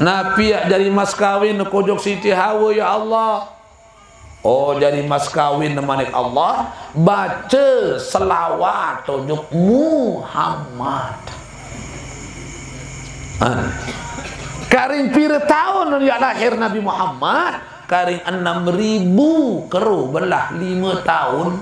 Napiak jadi mas kawin kojok Siti Hawa ya Allah. Oh jadi mas kawin nemanik Allah, baca selawat tunjuk Muhammad. Karing pira tahun ya lahir Nabi Muhammad? Karing 6.000 keruh belah 5 tahun.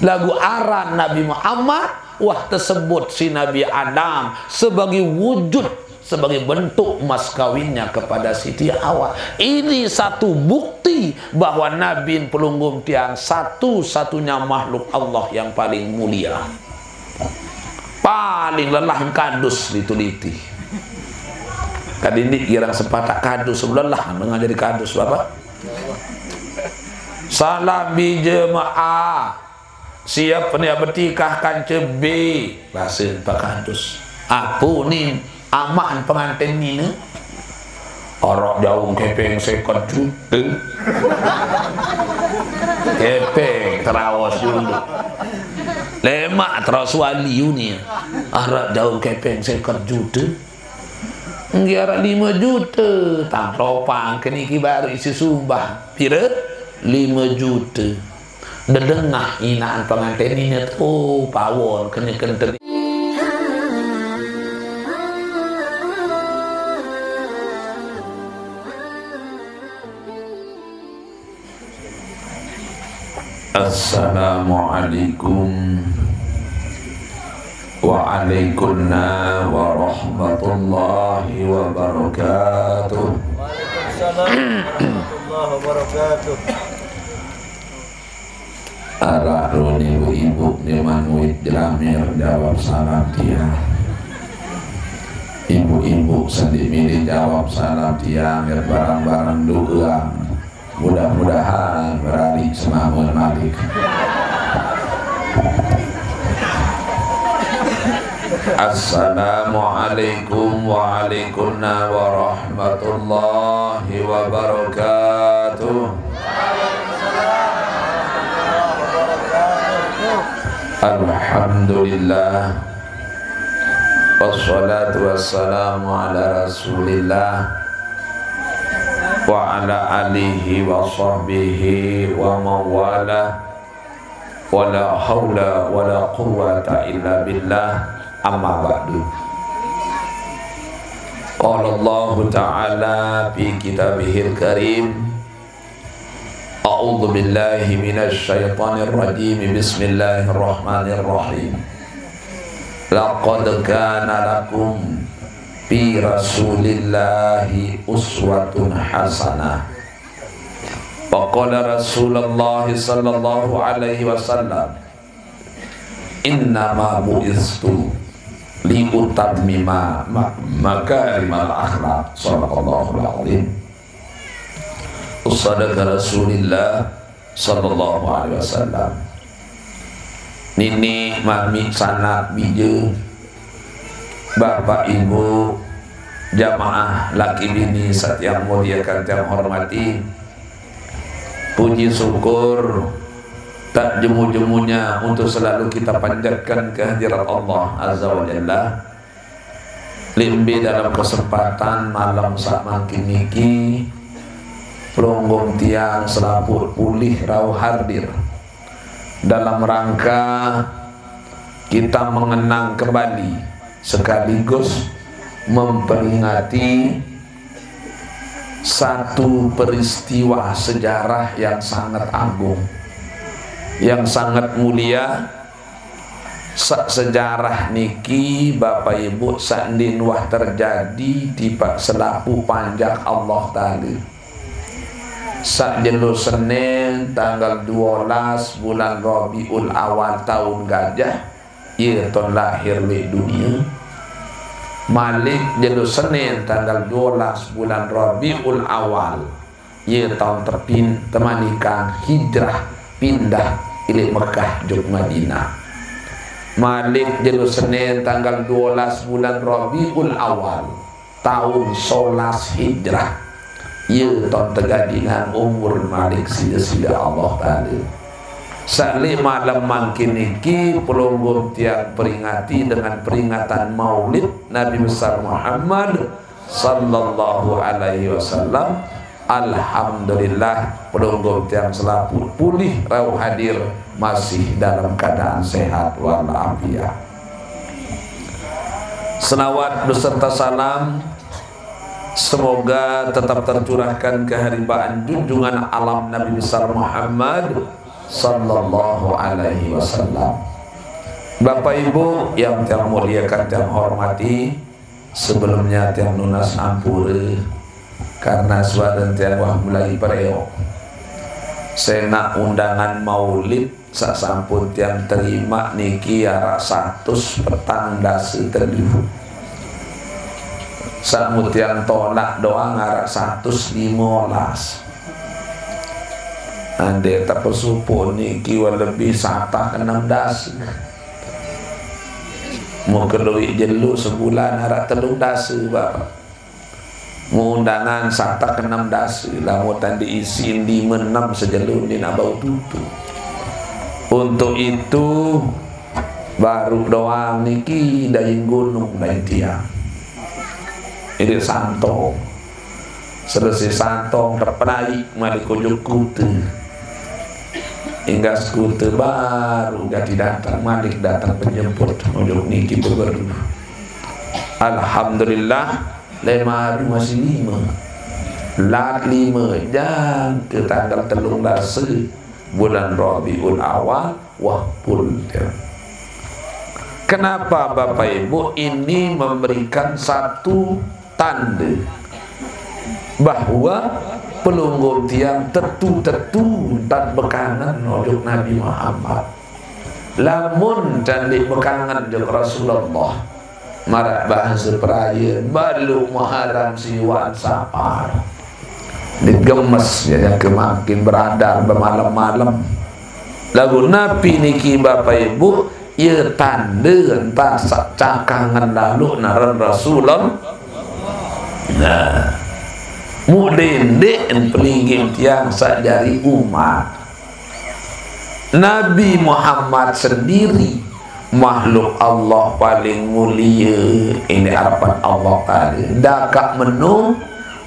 Lagu aran Nabi Muhammad wah tersebut si Nabi Adam sebagai wujud, sebagai bentuk mas kawinnya kepada Siti Hawa. Ini satu bukti bahwa Nabi pelunggum tiang satu-satunya makhluk Allah yang paling mulia, paling lelah kadus dituliti. Kadini kirang sepatak kadus lelah dengan jadi kadus Bapak. Salam bijemaah siap penia bertikah kanca B bahasa Pak kadus. Apa ni aman pengantin ni orang jauh kepeng sekot juta. Kepeng terawas dulu. Lemak terus wali ni. Arab jauh kepeng sekot juta. Ngira 5 juta. Tak propang keniki baru isi sumbah. Pira 5 juta. Dedengah inaan pengantin ini tu pawon kena kenteri. Assalamualaikum waalaikumsalam warahmatullahi wabarakatuh. Waalaikumsalam warahmatullahi wabarakatuh. Arah roni ibu ni manuit jelamir jawab salam dia. Ibu-ibu sendiri milih jawab salam dia barang-barang doa. Mudah-mudahan berari semamun malik. Assalamualaikum waalaikumsalam warahmatullahi wabarakatuh. Alhamdulillah wassalatu wassalamu ala rasulillah wa ala alihi wa sahbihi wa mawala wa la hawla wa la quwwata illa billah amma ba'du. Qala Allah ta'ala fi kitabihil karim a'udzu billahi minasy syaithanir rajim bismillahirrahmanirrahim laqad kana lakum fi rasulillahi uswatun hasanah. Faqala Rasulullah sallallahu alaihi wasallam innama bu'istu li utammima makarimal akhlaq. Shallallahul azim. Sadaqa Rasulillah sallallahu alaihi wasallam. Nini mami sanak bija bapak ibu jamaah laki bini saat yang muliakan yang hormati, puji syukur tak jemu-jemunya untuk selalu kita panjatkan kehadirat Allah Azza wa Jalla. Limbi dalam kesempatan malam saat makin niki pelunggum tiang selaput pulih rauh hadir dalam rangka kita mengenang kembali sekaligus memperingati satu peristiwa sejarah yang sangat agung, yang sangat mulia. Sejarah niki Bapak Ibu sandin wah terjadi di selapu panjang Allah tadi. Sak jelo Senin tanggal 12 bulan Rabiul Awal tahun gajah ieu tahun lahir di dunia. Malik jelo Senin tanggal 12 bulan Rabiul Awal ieu tahun temanikan hijrah pindah ke Mekah jeung Madinah. Malik jelo Senin tanggal 12 bulan Rabiul Awal tahun 11 hijrah. Ia tahun tergadingan umur Malik sida-sida Allah Ta'ala. Sali malam makin niki pelunggum tiang peringati dengan peringatan maulid Nabi besar Muhammad sallallahu alaihi wasallam. Alhamdulillah pelunggup tiang selaput pulih rauh hadir masih dalam keadaan sehat walafiat. Selawat beserta salam semoga tetap tercurahkan keharibaan junjungan alam Nabi besar Muhammad sallallahu alaihi wasallam. Bapak Ibu yang tiang muliakan tiang hormati, sebelumnya tiang nunas ampure karena suara tiang wah mulai pereo. Sena undangan maulid sasampun tiang terima niki ara 100 petang dasi teduh. Samu tiang tolak doang ara 115. Ande terpesupo niki lebih satah 6 dasi. Mau kedoi jelu sebulan ara 3 dasi bapak. Undangan satak 6 dasi lamutan diisi 5-6 sejelun di nabau tutu. Untuk itu baru doang niki dari gunung lain tiang ini santong selesai santong terpenaik malik ujuk kute hingga skute baru gati datang malik datang penjemput ujuk niki beberu. Alhamdulillah lemari masih 5 lat 5 jam ke tanggal 13 bulan Rabiul Awal wahpul. Kenapa Bapak Ibu ini memberikan satu tanda bahwa pelunggup tiang tetu-tetu dan bekangan nojok Nabi Muhammad lamun dan di bekangan jok Rasulullah marak bahasa peraya balu Muharram siwan sapar digemes ya kemakin beradar bermalam-malam lagu Nabi niki Bapak Ibu ya tanda entah cakangan lalu naran Rasulullah. Nah mudendek pelinggim tiang sajari umat Nabi Muhammad sendiri makhluk Allah paling mulia ini harapan Allah tadi dakak menu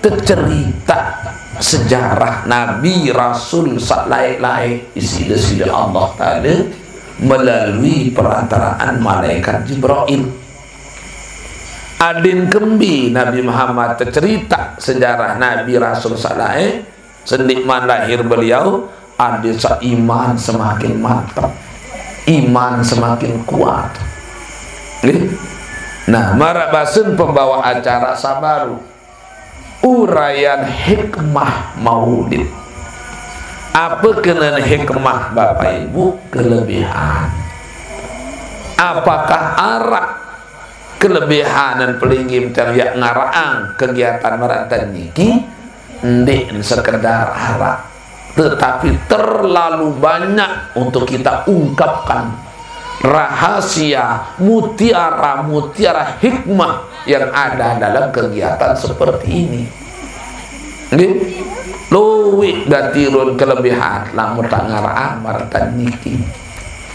tercerita sejarah Nabi Rasul salai-lai isi Allah tadi melalui perantaraan malaikat Jibril. Adin kembi Nabi Muhammad tercerita sejarah Nabi Rasul salai sendikman lahir beliau adin iman semakin mantap, iman semakin kuat. Nah, marak basun pembawa acara sabaru uraian hikmah maulid. Apa kena hikmah Bapak Ibu? Kelebihan. Apakah arak kelebihan dan pelinggim yang ngaraang kegiatan meratan niki? Ndik sekedar arak, tetapi terlalu banyak untuk kita ungkapkan rahasia mutiara-mutiara hikmah yang ada dalam kegiatan seperti ini. Luwih gatirun kelebihan lamun tak ngaraan maratan niki.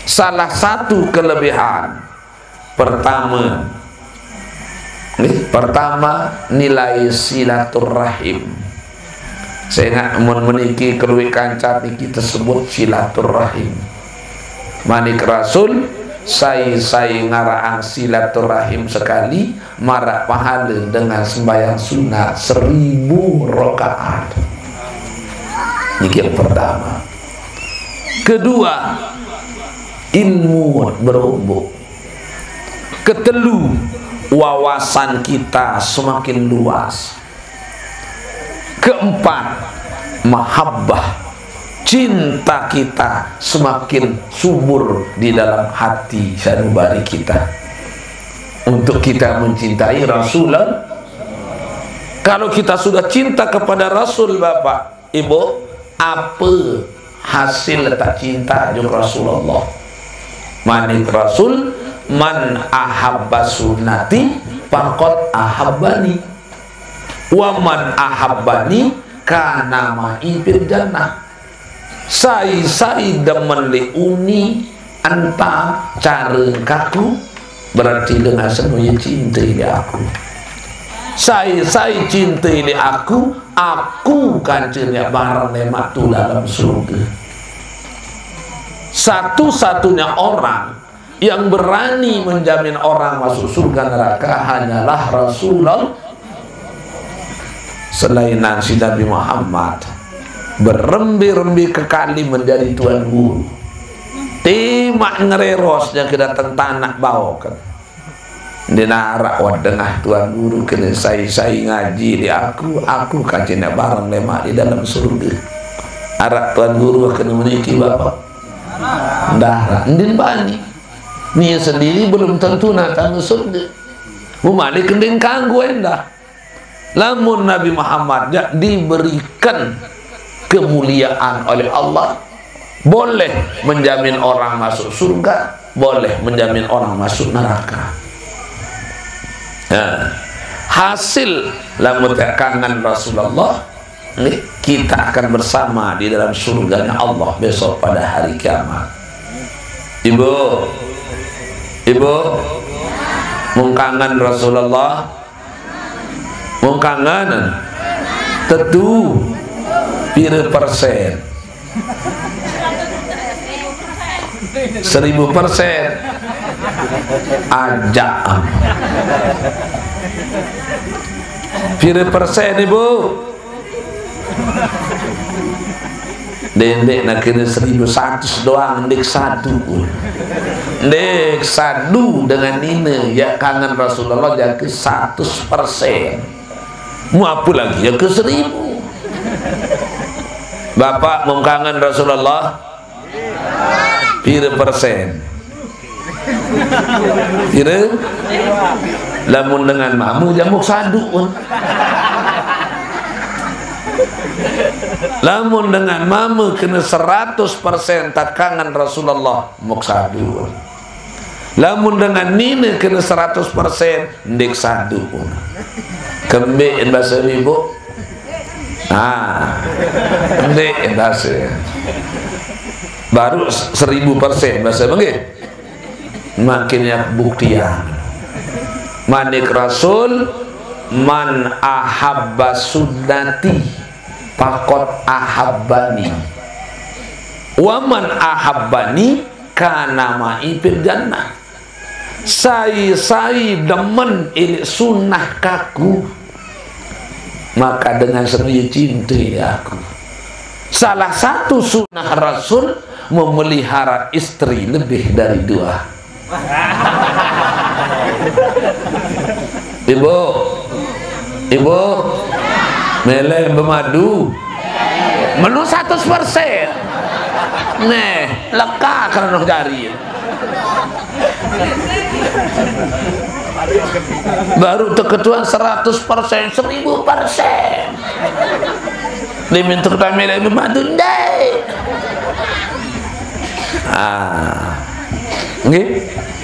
Salah satu kelebihan pertama nilai silaturahim. Saya ingat meniki keluih kancar niki tersebut silaturahim. Manik Rasul saya ngaraang silaturahim sekali marak pahala dengan sembahyang sunat 1000 rakaat. Niki yang pertama. Kedua, ilmu berumbu. Ketelu, wawasan kita semakin luas. Keempat, mahabbah, cinta kita semakin subur di dalam hati sanubari kita untuk kita mencintai Rasulullah. Kalau kita sudah cinta kepada Rasul Bapak Ibu, apa hasil tak cinta juga Rasulullah? Manik Rasul, man ahabba sunnati faqad ahabbani wa man ahabbani kana ma'i fil jannah. Sai demen li uni anta cara kaku berarti dengan semuanya cinta dia aku. Saya cinta ini aku kancingnya barang lemak tu dalam surga. Satu-satunya orang yang berani menjamin orang masuk surga neraka hanyalah Rasulullah. Selain si Nabi Muhammad berembi-rembi kekali menjadi tuan guru, timak ngererosnya kedatang tanah bawa kan di narak wadengah tuan guru kena saya ngaji di aku kancingnya barang lemak di dalam surga. Arak tuan guru kena meniki bapak darah ndin bani ni sendiri belum tentu nak tangga surga. Mumalik kending kanggu endah. Lamun Nabi Muhammad diberikan kemuliaan oleh Allah, boleh menjamin orang masuk surga, boleh menjamin orang masuk neraka. Nah, hasil lamun kangen Rasulullah, kita akan bersama di dalam surganya Allah besok pada hari kiamat. Ibu mengkangen Rasulullah, mengkangen tentu pira persen 1000% ajak pira persen ibu dendek nak kena 1100 doang dek satu dengan ini ya kangen Rasulullah ya ke 100%. Mau apa lagi ya ke 1000. Bapak mengkangen Rasulullah pira persen? Pira? Lamun dengan mamu jamuk sadu pun. Lamun dengan mamu kena 100% tak kangen Rasulullah muk sadu. Lamun dengan nina kena 100% ndek sadu pun. Kembik bahasa ibu. Ndek bahasa. Baru 1000% bahasa bangke. Makinnya buktian. Manik Rasul man ahabba sunnati faqad ahabbani. Wa man ahabbani kana ma'i fil jannah. Saya demen ini sunnah kaku, maka dengan sendiri cintai aku. Salah satu sunnah Rasul memelihara istri lebih dari 2. Ibu meleh bermadu menu 100%. Nih leka karena jari baru terketuan 100%, 1000%. Diminta kita meleh bermadu deh.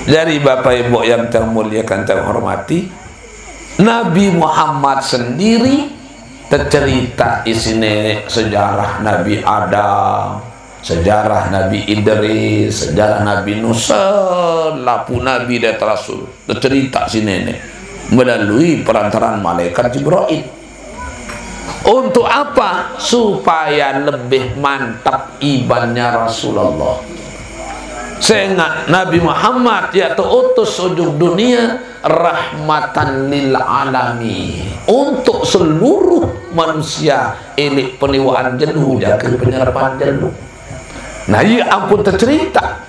Dari Bapak Ibu yang termuliakan terhormati, Nabi Muhammad sendiri tercerita isinya sejarah Nabi Adam, sejarah Nabi Idris, sejarah Nabi Nuh, selapu Nabi dan Rasul tercerita sini melalui perantaraan malaikat Jibril. Untuk apa? Supaya lebih mantap imannya Rasulullah. Sehingga Nabi Muhammad yaitu utus ujung dunia rahmatan lil alamin, untuk seluruh manusia. Ini peniwaan jenuh jaga penyerapan jenuh. Nah ia ampun tercerita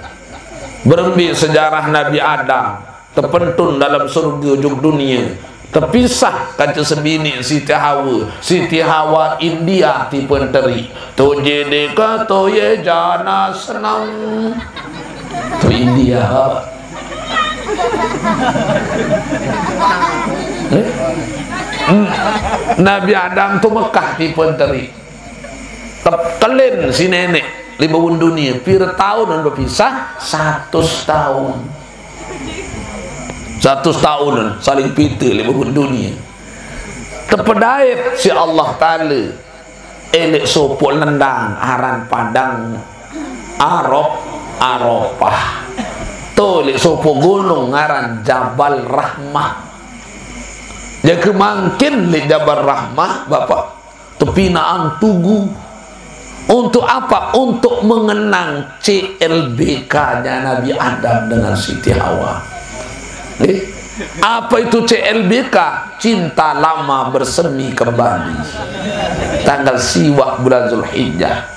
berembi sejarah Nabi Adam terpentun dalam surga ujung dunia, terpisah kaca sebini Siti Hawa India tipe teri to jedeka to ye jana senang to India. Nabi Adam tu Mekah tipe teri telin si nenek 5 dunia pira tahun dan berpisah 100 tahun. 100 tahun saling pita 5 dunia. Terpedait si Allah Ta'ala elek sopok lendang aran padang Arafah. Tolik sopok gunung aran Jabal Rahmah. Jadi mungkin li Jabar Rahmah Bapak tepinaan tugu. Untuk apa? Untuk mengenang CLBK-nya Nabi Adam dengan Siti Hawa. Apa itu CLBK? Cinta lama bersemi kembali. Tanggal siwak bulan Zulhijjah.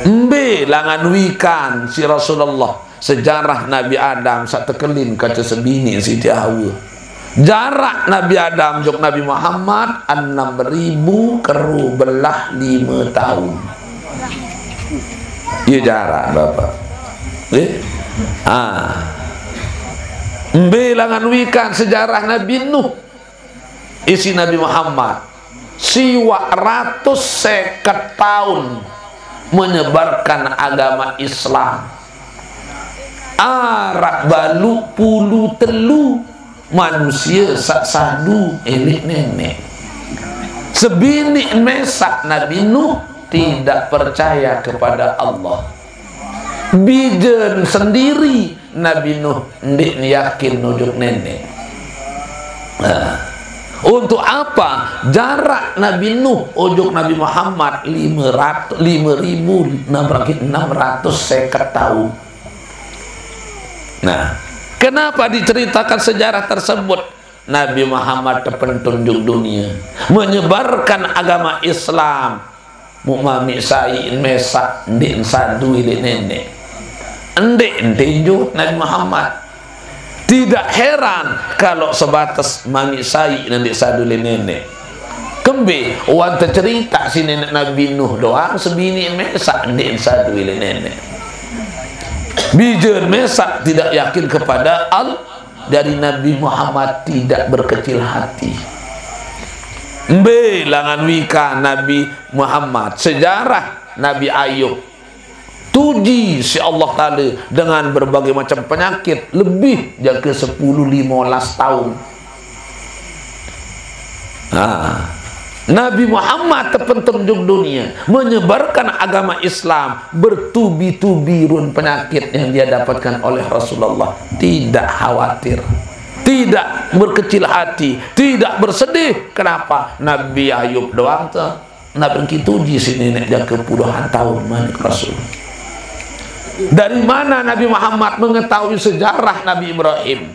Mbe langan wikan si Rasulullah sejarah Nabi Adam sak tekelin kaca sebini Siti Hawa. Jarak Nabi Adam jok Nabi Muhammad 6.000 keru belah 5 tahun. Iya jarak Bapak. Bilangan wikan sejarah Nabi Nuh. Isi Nabi Muhammad siwa 150 tahun menyebarkan agama Islam. Arak balu pulu telu manusia sak sadu elik nenek. Sebini mesak Nabi Nuh tidak percaya kepada Allah. Bijen sendiri Nabi Nuh ndik yakin nujuk nenek. Untuk apa? Jarak Nabi Nuh ujuk Nabi Muhammad 5.650 tahun. Nah, kenapa diceritakan sejarah tersebut? Nabi Muhammad terpentunjuk dunia menyebarkan agama Islam. Mukmami sayin mesak ndik sadu ilik nenek. Ndik tinjuk Nabi Muhammad. Tidak heran kalau sebatas mami sayi ndik sadu ilik nenek. Kembe wan cerita si nenek Nabi Nuh doang sebini mesak ndik sadu ilik nenek. Bijen mesak tidak yakin kepada Allah. Dari Nabi Muhammad tidak berkecil hati. Belangan wika Nabi Muhammad sejarah Nabi Ayub. Tuji si Allah Ta'ala dengan berbagai macam penyakit lebih jaga 10-15 tahun. Nabi Muhammad terpentunjuk dunia menyebarkan agama Islam, bertubi-tubi run penyakit yang dia dapatkan oleh Rasulullah. Tidak khawatir, tidak berkecil hati, tidak bersedih. Kenapa? Nabi Ayub doang tuh Nabi kita uji si nenek jaga puluhan tahun manik Rasul. Dari mana Nabi Muhammad mengetahui sejarah Nabi Ibrahim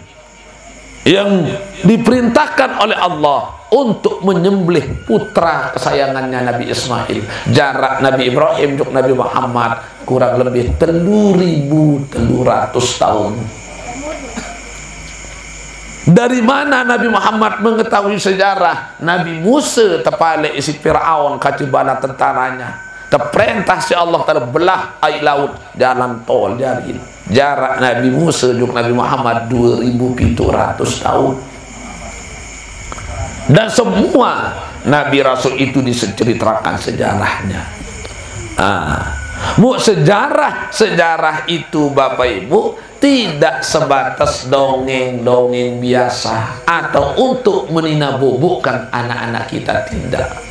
yang diperintahkan oleh Allah untuk menyembelih putra kesayangannya Nabi Ismail? Jarak Nabi Ibrahim untuk Nabi Muhammad kurang lebih 3.300 tahun. Dari mana Nabi Muhammad mengetahui sejarah Nabi Musa tepale isi Fir'aun kaci bala tentaranya? Terperintah si Allah Ta'ala belah air laut jalan tol jarin. Jarak Nabi Musa untuk Nabi Muhammad 2.700 tahun. Dan semua Nabi Rasul itu diceritakan sejarahnya. Sejarah itu Bapak Ibu tidak sebatas dongeng-dongeng biasa atau untuk meninabobokan anak-anak kita, tidak.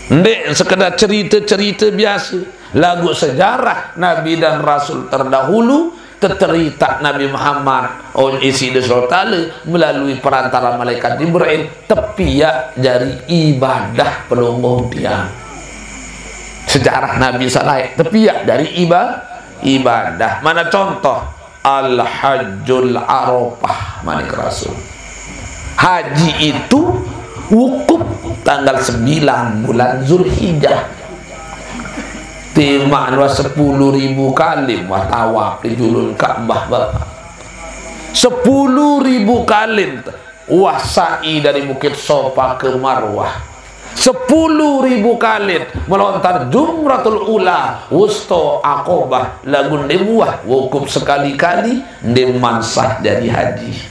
Ndek sekedar cerita-cerita biasa. Lagu sejarah Nabi dan Rasul terdahulu tercerita Nabi Muhammad isi Rasulullah melalui perantara malaikat Jibril tepiak dari ibadah pelonggong dia. Sejarah Nabi Saleh tepiak dari ibadah. Mana contoh? Al-Hajjul Arafah manik Rasul. Haji itu wukuf tanggal 9 bulan Zulhijjah. Tema 10.000 kali tawaf di julul Ka'bah Bapak. 10.000 kali wah sa'i dari Bukit Sofa ke Marwah. 10.000 kali melontar Jumratul Ula wusto Aqobah lagun debuah wukuf sekali-kali demansah dari haji.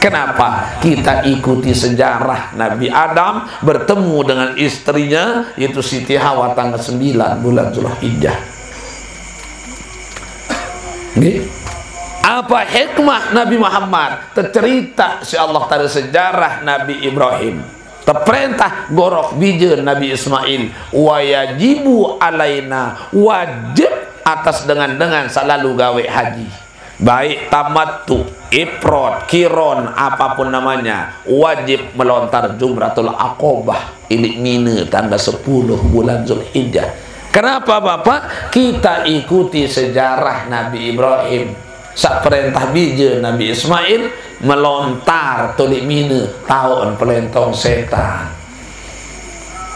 Kenapa? Kita ikuti sejarah Nabi Adam bertemu dengan istrinya yaitu Siti Hawa tanggal 9 bulan Zulhijjah. Apa hikmah Nabi Muhammad? Tercerita si Allah Ta'ala sejarah Nabi Ibrahim. Terperintah gorok bijen Nabi Ismail. Wa yajibu alaina, wajib atas dengan selalu gawe haji. baik tamattu, ifrad, kiron, apapun namanya, wajib melontar Jumratul Aqabah ilik Mina tanggal 10 bulan Zulhijjah. Kenapa Bapak? Kita ikuti sejarah Nabi Ibrahim. Sak perintah bija Nabi Ismail melontar tulik Mina tahun pelentong setan.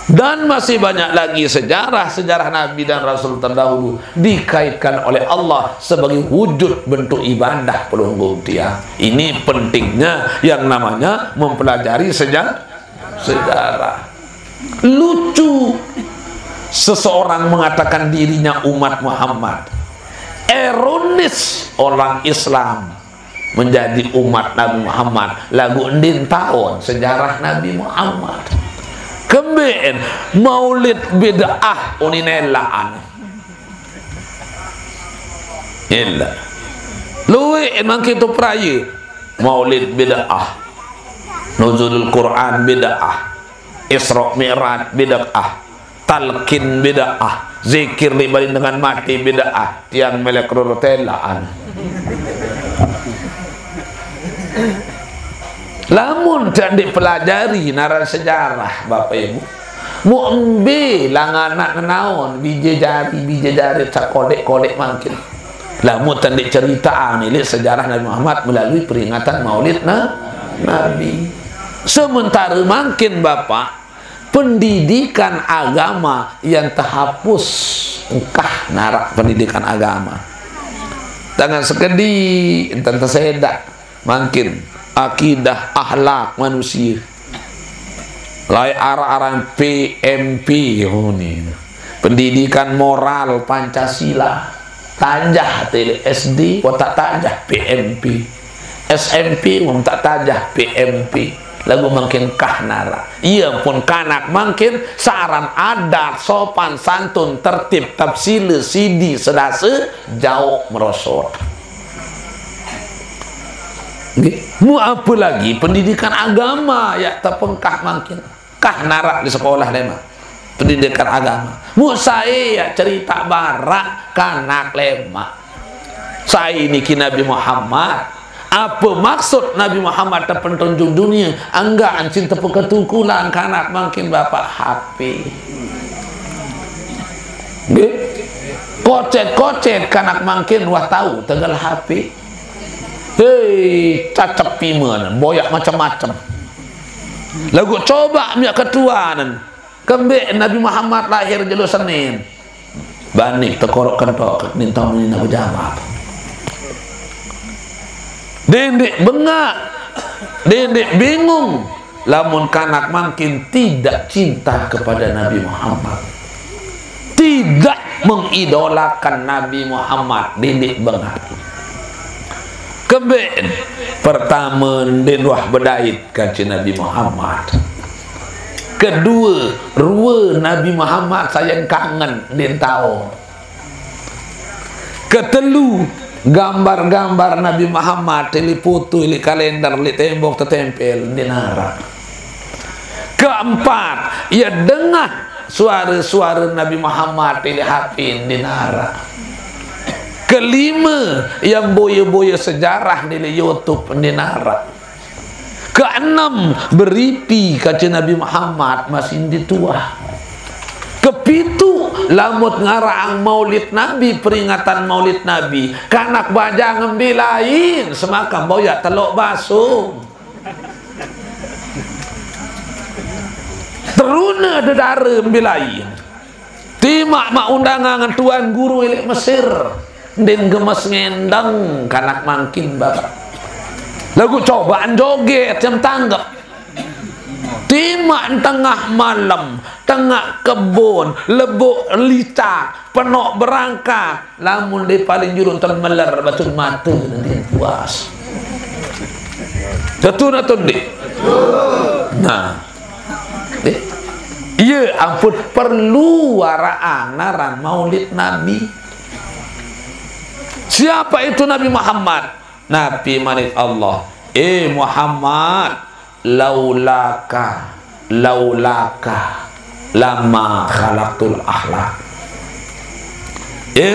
Dan masih banyak lagi sejarah-sejarah Nabi dan Rasul terdahulu dikaitkan oleh Allah sebagai wujud bentuk ibadah pelunggung tiang. Ini pentingnya yang namanya mempelajari sejarah. Lucu, seseorang mengatakan dirinya umat Muhammad. Ironis orang Islam menjadi umat Nabi Muhammad. Lagu endin tahun sejarah Nabi Muhammad. Kembeen maulid bid'ah uninelaan illa luwe emang kita peraya maulid bid'ah, nuzulul Quran bid'ah, Isra Mi'raj bid'ah, talqin bid'ah, zikir dibanding dengan mati bid'ah, tiang melek rotelaan. Lamun tidak dipelajari naran sejarah Bapak Ibu, mu embe langanak naon bije jari tak kolek mungkin. Lamun tidak dicerita milik sejarah Nabi Muhammad melalui peringatan Maulid Nabi. Sementara mungkin Bapak, pendidikan agama yang terhapus engkah narak pendidikan agama. Tangan sekedi enten tersedak mungkin akidah akhlak manusia lai arah-arah PMP ini pendidikan moral Pancasila tajah tele SD tak tajah PMP SMP tak tajah PMP lagu makin kahnara ia pun kanak makin saran adat sopan santun tertib tafsile sidi sedase jauh merosot. Mu apa lagi pendidikan agama ya terpengkah makin kah narak di sekolah lema pendidikan agama. Mu saya cerita barak kanak lema saya ini ki Nabi Muhammad. Apa maksud Nabi Muhammad terpentunjuk dunia anggaan cinta peketukulan kanak makin Bapak HP kocet kanak makin wah tahu tegal HP. Hei, cacap piman, boyak macam-macam. Lagu coba minyak ketuanan. Kembali Nabi Muhammad lahir jalur Senin. Banik terkorok kentok, minta menina berjawab. Dendek bengak, dendek bingung. Lamun kanak makin tidak cinta kepada Nabi Muhammad, tidak mengidolakan Nabi Muhammad, dendek bengak. Keben pertama den wah bedait kanci Nabi Muhammad. Kedua, rua Nabi Muhammad sayang kangen den tahu. Ketelu, gambar-gambar Nabi Muhammad tili foto, tili kalender, tili tembok tertempel den arah. Keempat, ia dengar suara-suara Nabi Muhammad tili HP den arah. Kelima, yang boya-boya sejarah di YouTube di narak. Keenam, beripi kaca Nabi Muhammad masih di tua. Kepitu, lamut ngarang maulid Nabi, peringatan maulid Nabi. Kanak baja ngembilain semakam boya telok basuh. Teruna dedara ngembilain. Timak mak undangan tuan guru ilik Mesir. Den gemes ngendang kanak makin Bapak. Lagu cobaan joget jam tanggap. Timak tengah malam, tengah kebun, lebuk licak, penok berangkat. Lamun di paling jurun termeler batu mata dan puas. Betul atau tidak? Nah, iya ampun perlu waraan naran maulid Nabi. Siapa itu Nabi Muhammad? Nabi manik Allah. Muhammad, laulaka lama khalaqtul akhlaq.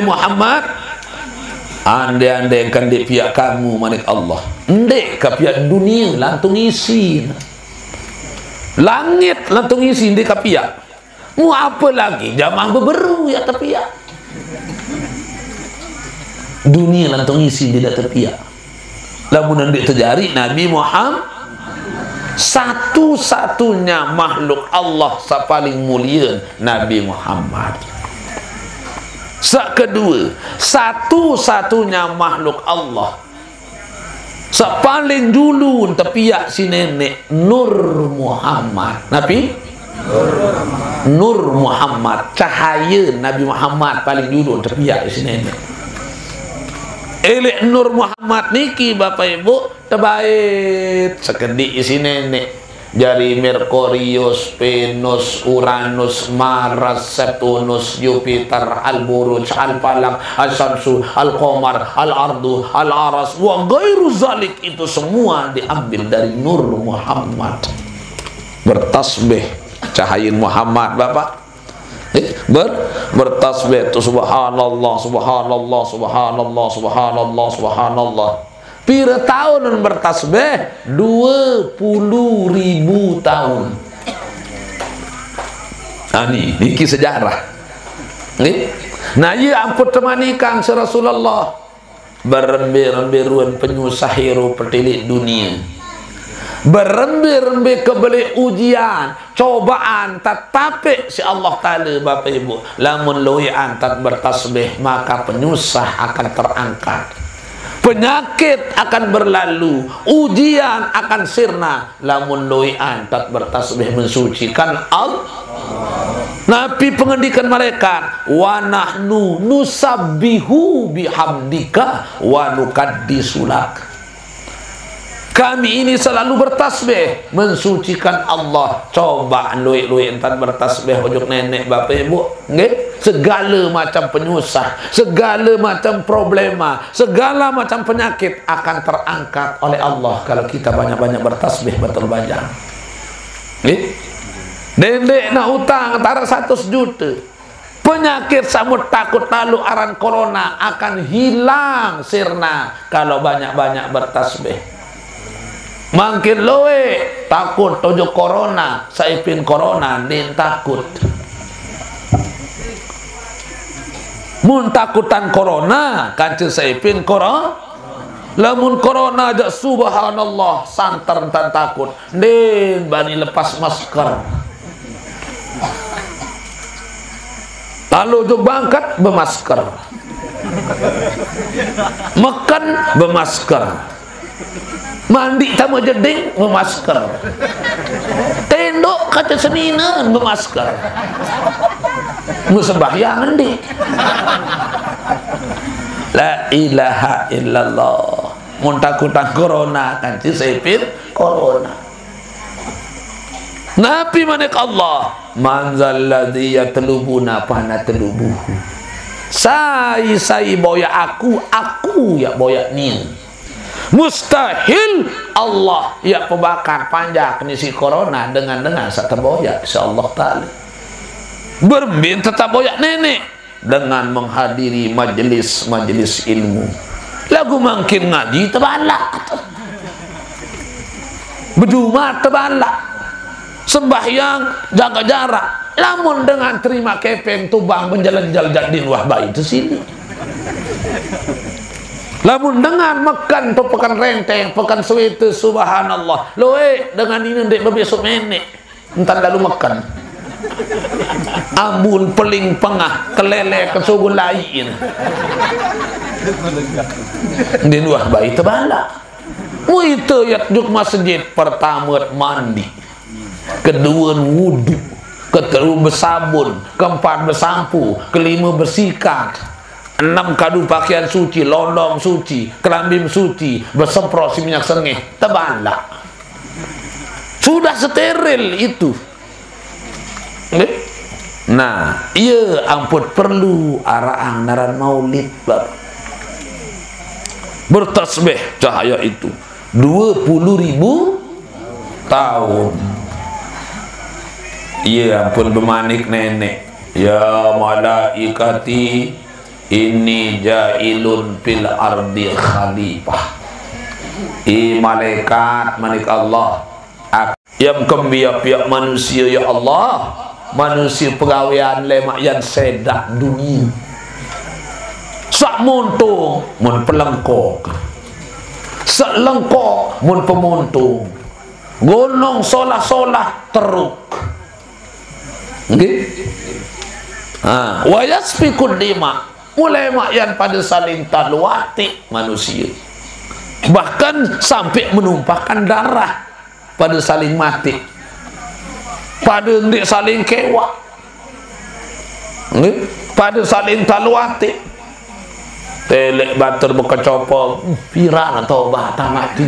Muhammad, Andai-andai kan dek pihak kamu manik Allah, ndek ke pihak dunia lantung isi, langit lantung isi ndek ke pihak mu apa lagi jamaah berberu ya terpiak dunia lantung isi tidak terpiak. Lamun ndek terjadi Nabi Muhammad satu-satunya makhluk Allah paling mulia Nabi Muhammad. Kedua, satu-satunya makhluk Allah paling dulu tepiak si nenek Nur Muhammad. Nabi Nur Muhammad, cahaya Nabi Muhammad paling dulu tepiak si nenek. Elek Nur Muhammad niki Bapak Ibu terbaik sekedik isi nenek. Dari Merkurius, Venus, Uranus, Mars, Septunus, Jupiter, Al-Buruj, Al-Falak, Al-Samsu, Al-Qamar, Al-Ardu, Al-Aras, wa gairu zalik, itu semua diambil dari Nur Muhammad. Bertasbih cahaya Muhammad Bapak. Bertasbih itu subhanallah, subhanallah, subhanallah, subhanallah, subhanallah. Pira tahun bertasbih 20.000 tahun. Ini sejarah. Nah, ia ampun temanikan si Rasulullah berembe-remberuan penyusahiru petilik dunia, berembe-rembe kebeli ujian cobaan tetapi si Allah Ta'ala Bapak Ibu lamun lui antat bertasbih maka penyusah akan terangkat, penyakit akan berlalu, ujian akan sirna. Lamun loian tak bertasbih mensucikan Allah. Nabi pengendikan malaikat, wa nahnu nusabbihu bihamdika wa nukaddisulak. Kami ini selalu bertasbih mensucikan Allah. Coba lui entar bertasbih ojuk nenek Bapak Ibu, nggih? Segala macam penyusah, segala macam problema, segala macam penyakit akan terangkat oleh Allah kalau kita banyak-banyak bertasbih betul banyak. Dendek nak hutang antara 100 juta. Penyakit samut takut lalu aran corona akan hilang sirna kalau banyak-banyak bertasbih. Makin loe takut tojo corona, saipin corona din takut. Mun takutan corona kancil saipin corona. Lamun corona aja subhanallah santer tan takut. Din bani lepas masker. Lalu tu bangkat bermasker. Makan bermasker. Mandi tamu jeding bermasker. Tendok kata seninan bermasker. Musembahyang ndi. La ilaha illallah. Mun takutan corona kan cisepin corona. Nabi manik Allah, manzal ladzi yatlubuna fana tlubuhu. Sai boya aku ya boya nin. Mustahil Allah ya pembakar panjang nisi corona dengan satu boyak insyaallah taala. Berbin tetap boyak nenek dengan menghadiri majelis ilmu. Lagu makin ngaji tebalak. Berjumat tebalak. Sembahyang jaga jarak. Lamun dengan terima kepeng tubang menjalan-jalan jadin wahbai itu sini. Lamun dengan makan tu pekan renteng, pekan suwete subhanallah. Loe dengan ini ndek besok menek. Entar lalu makan. Ambun peling pengah kelele kesugun lain. Din wah bayi tebala. Mu itu ya juk masjid pertama mandi. Kedua wudu, ketiga bersabun, keempat bersampu, kelima bersikat. 6 kadu pakaian suci, londong suci, kelambi suci, bersemprot si minyak sengih, tebalak. Sudah steril itu. Nah, ia ampun perlu araang naran maulid bab. Bertasbih cahaya itu 20.000 tahun. Ia ampun bermanik nenek, ya malaikati Inni jailun fil ardi khalifah. Malaikat manik Allah yang kembia pihak manusia, ya Allah, manusia pegawaian lemak yang sedak dunia sak muntung mun pelengkok, sak lengkok mun pemuntung, gunung solah-solah teruk nggih. Wa yasfikud dima, mulai mak yang pada saling taluati manusia, bahkan sampai menumpahkan darah pada saling mati, pada ndik saling kewak, pada saling taluati. Telek batur berkecopok piran atau bahata mati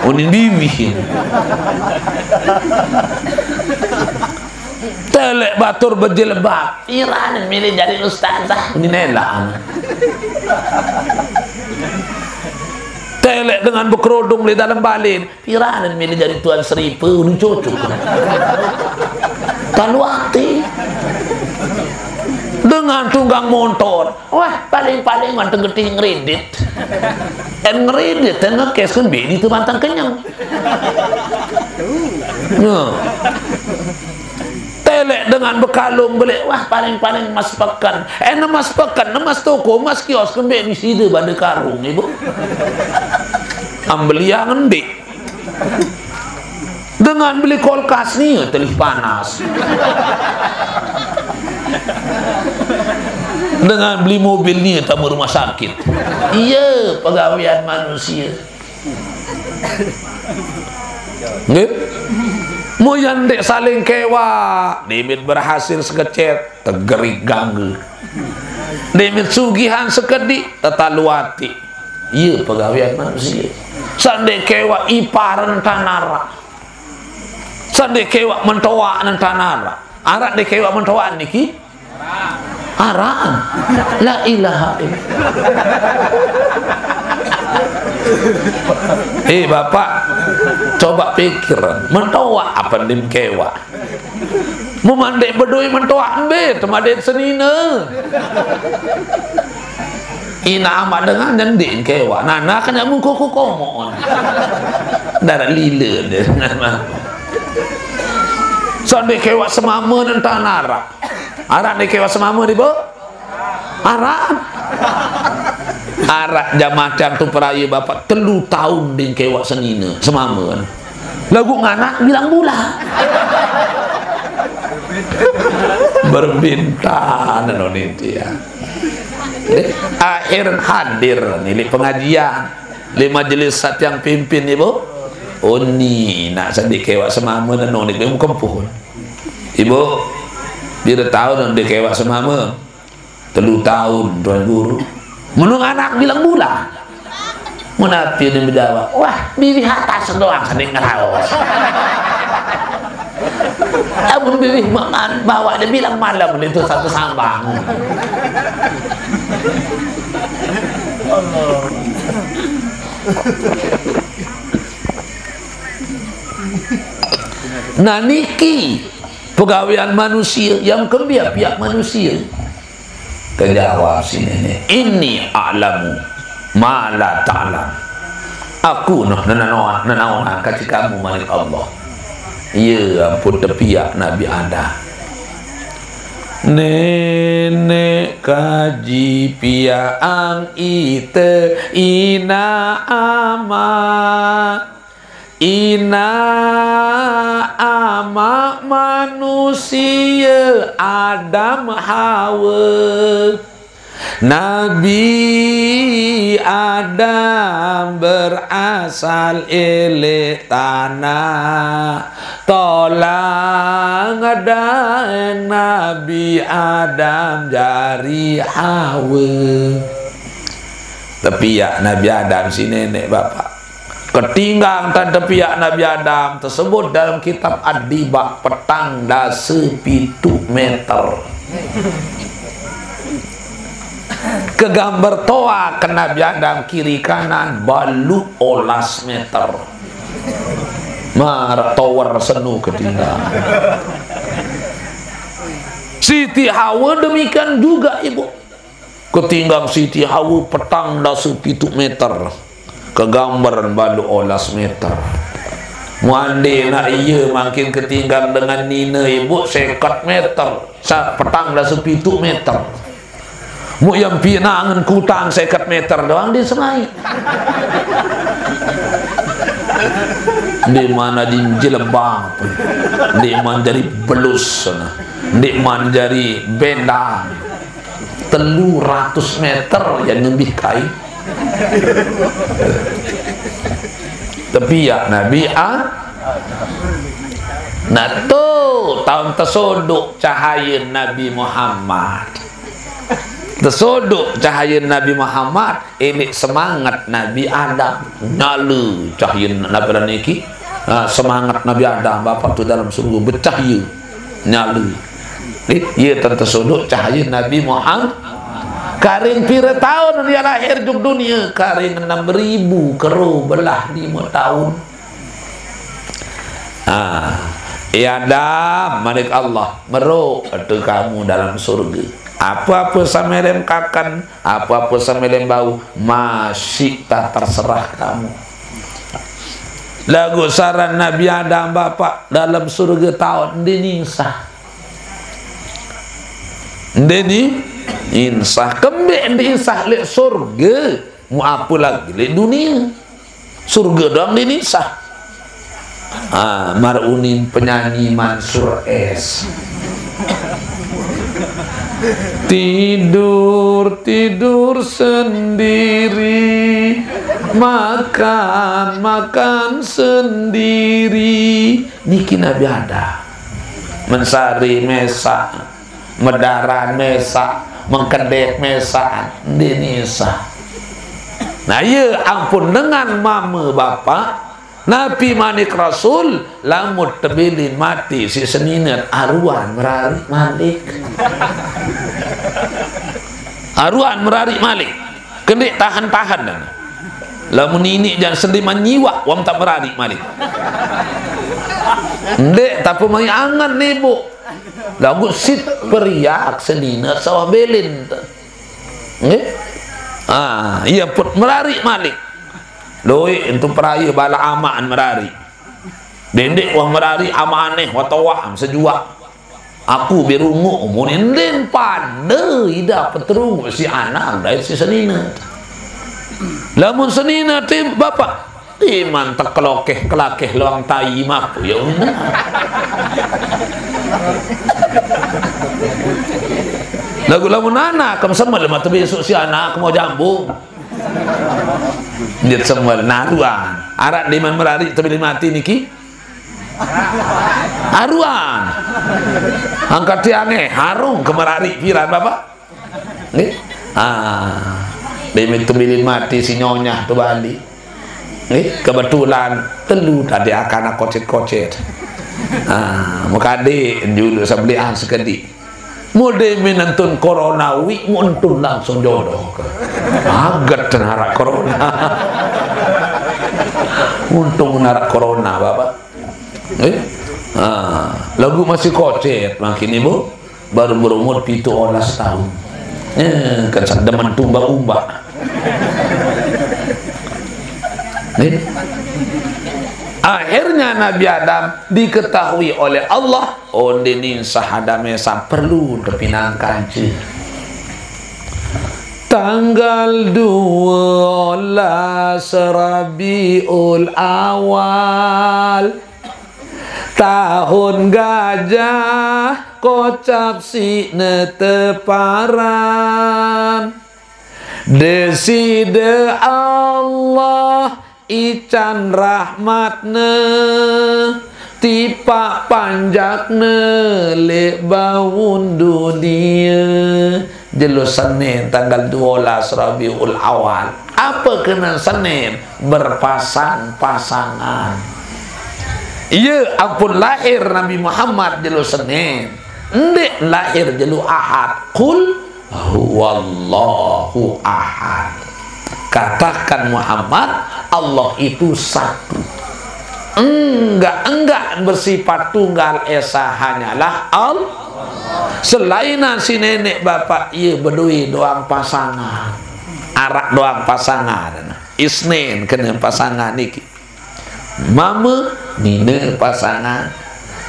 unin dibihin. Telek batur berjilbab piran milih jadi ustazah unin elang. Telek dengan berkerudung di dalam balin piran milih jadi tuan seripa unin cocok. Taluati dengan tunggang motor, wah paling-paling manteng getih ngeredit, ngeredit dan ngekes kan bedi itu mantan kenyang. Telek dengan bekalung beli, wah paling-paling mas pekan, mas pekan, mas toko, mas kios kan bedi sida pada karung ibu. Ambeli yang ngendi. Dengan beli kulkas nih telih panas. Dengan beli mobil ni tamu rumah sakit. Iya, pegawaian manusia. Nggih. Moyan dek saling kewa, demit berhasil sekecet, tegerik ganggu. Demit sugihan sekedik, tetaluati. Iya, pegawaian manusia. Sandek kewa iparan tanara. Sandek kewa mentoa nan tanara. Arak dek kewa mentoa niki. Araan, la ilaha illallah. Bapak, coba pikir, mentoa apa dim kewa? Memandai bedoi mentoa embe, temadai senina. Ina amat dengan nyandik kewa. Nana kan yang mengkuku komon. Darah lila dia dengan sampai kewa semama dan tanara. Arak ni kewa semama di bawah. Arak jam macam tu peraya bapak 3 tahun di kewa senina semama. Lagu nganak bilang bula. Berbintang Indonesia. Akhir hadir ni pengajian, li majelis sat yang pimpin ibu. Oh ni nak sedih kewa semama dan noni kamu kempuh. Ibu, dia tahu dan dia kewa semama 3 tahun tuan guru. Menung anak bilang bula. Menapi dia menjawab, wah bibi atas doang sedih ngerawas. Abang bibi bawa dia bilang malam itu satu sambang. Allah. Nah niki pegawaian manusia yang kembia pihak manusia. Kejawab si nenek, ini a'lamu ma la ta'lam. Aku noh nanawan kaci kamu malik Allah. Ya ampun tepiak Nabi Adam. Nenek kaji piang ite ina ama manusia Adam Hawa. Nabi Adam berasal ele tanah, tolong ada Nabi Adam jari Hawa. Tapi ya Nabi Adam si nenek bapak ketinggang dan tepiak Nabi Adam tersebut dalam kitab Ad-Dibak petang dase 7 meter. Kegambar toa ke Nabi Adam kiri kanan balu 11 meter. Mar tower senu ketinggang. Siti Hawa demikian juga ibu. ketinggang Siti Hawa petang dah 7 meter kegambaran balu 11 meter. Muandi nak iya makin ketinggang dengan nina ibu 50 meter petang dah 7 meter. Mu yang pinangan kutang 50 meter doang dia sengai. Di mana di Jelebang, di mana jadi belus, di mana jadi bendang 300 meter yang lebih kai. Tapi ya Nabi nah tu tahun tersodok cahaya Nabi Muhammad, tersodok cahaya Nabi Muhammad. Ini semangat Nabi Adam nyala cahaya Nabi Niki. Semangat Nabi Adam Bapak tu dalam surga bercahaya nyala. Ia tersodok cahaya Nabi Muhammad. Karing pira tahun dia lahir di dunia, karing 6.000 kero belah 5 tahun. Ya Adam, malik Allah meruk itu kamu dalam surga. Apa-apa samelem kakan, apa-apa samelem bau, masih tak terserah kamu. Lagu saran Nabi Adam Bapak dalam surga tahun dinisah. Deni insah kembali diinsah lek surga, mu apa lagi lek dunia. Surga doang dinisah. Marunin penyanyi Mansur S. Tidur sendiri, makan sendiri. Niki Nabi ada mensari mesak, medaran mesak, mengkedek mesak dinisa. Nah ya ampun dengan mama bapak Nabi Manik Rasul lamut tebilin mati si seninat aruan merarik malik. Aruan merarik malik kendek tahan-tahan dan lamun ini jangan sendiman nyiwak wam tak merarik malik. Ndek tapi mai angan nih bu lagu sit periak senina sawah belin. Iya put merarik malik. Doi untuk peraya bala amaan merari. Dendek wah merari amaneh watawam sejuak. Aku berungu munin pada ida peterung si anak dari si senina. Lamun senina tim bapak iman tak kelokeh kelakeh luang tayi mapu ya udah. Lagu lamun anak kamu sembel mata besok si anak mau jambung. Dia sembel naruan. Arak di man merari terbili mati niki. Haruan. Angkat tiange harung kemerari piran bapak. Nggih. Demi terbili mati si nyonya tu Bali. Kebetulan telu tadi akan kocet-kocet. Mukade dulu sebelian sekedi. Mode menentun corona wi muntun langsung jodoh. Agat narak corona. Untung narak corona bapak. Lagu masih kocet makin ibu baru berumur 17 tahun. Kesan demen tumba-umba. Akhirnya Nabi Adam diketahui oleh Allah ondenin sahadame sa perlu dipinangkan tanggal 12 Rabiul Awal tahun gajah kocap si neteparan deside Allah ican rahmatne tipak panjakne lek bangun dunia jelo Senin tanggal 12 Rabiul Awal. Apa kena Senin? Berpasang-pasangan. Iya ampun lahir Nabi Muhammad jelo Senin, ndek lahir jelo Ahad. Qul huwallahu ahad. Katakan Muhammad Allah itu satu, enggak bersifat tunggal esa, hanyalah Allah. Selain si nenek bapak ia berdui doang pasangan, arak doang pasangan, isnin kena pasangan niki, mama nina pasangan,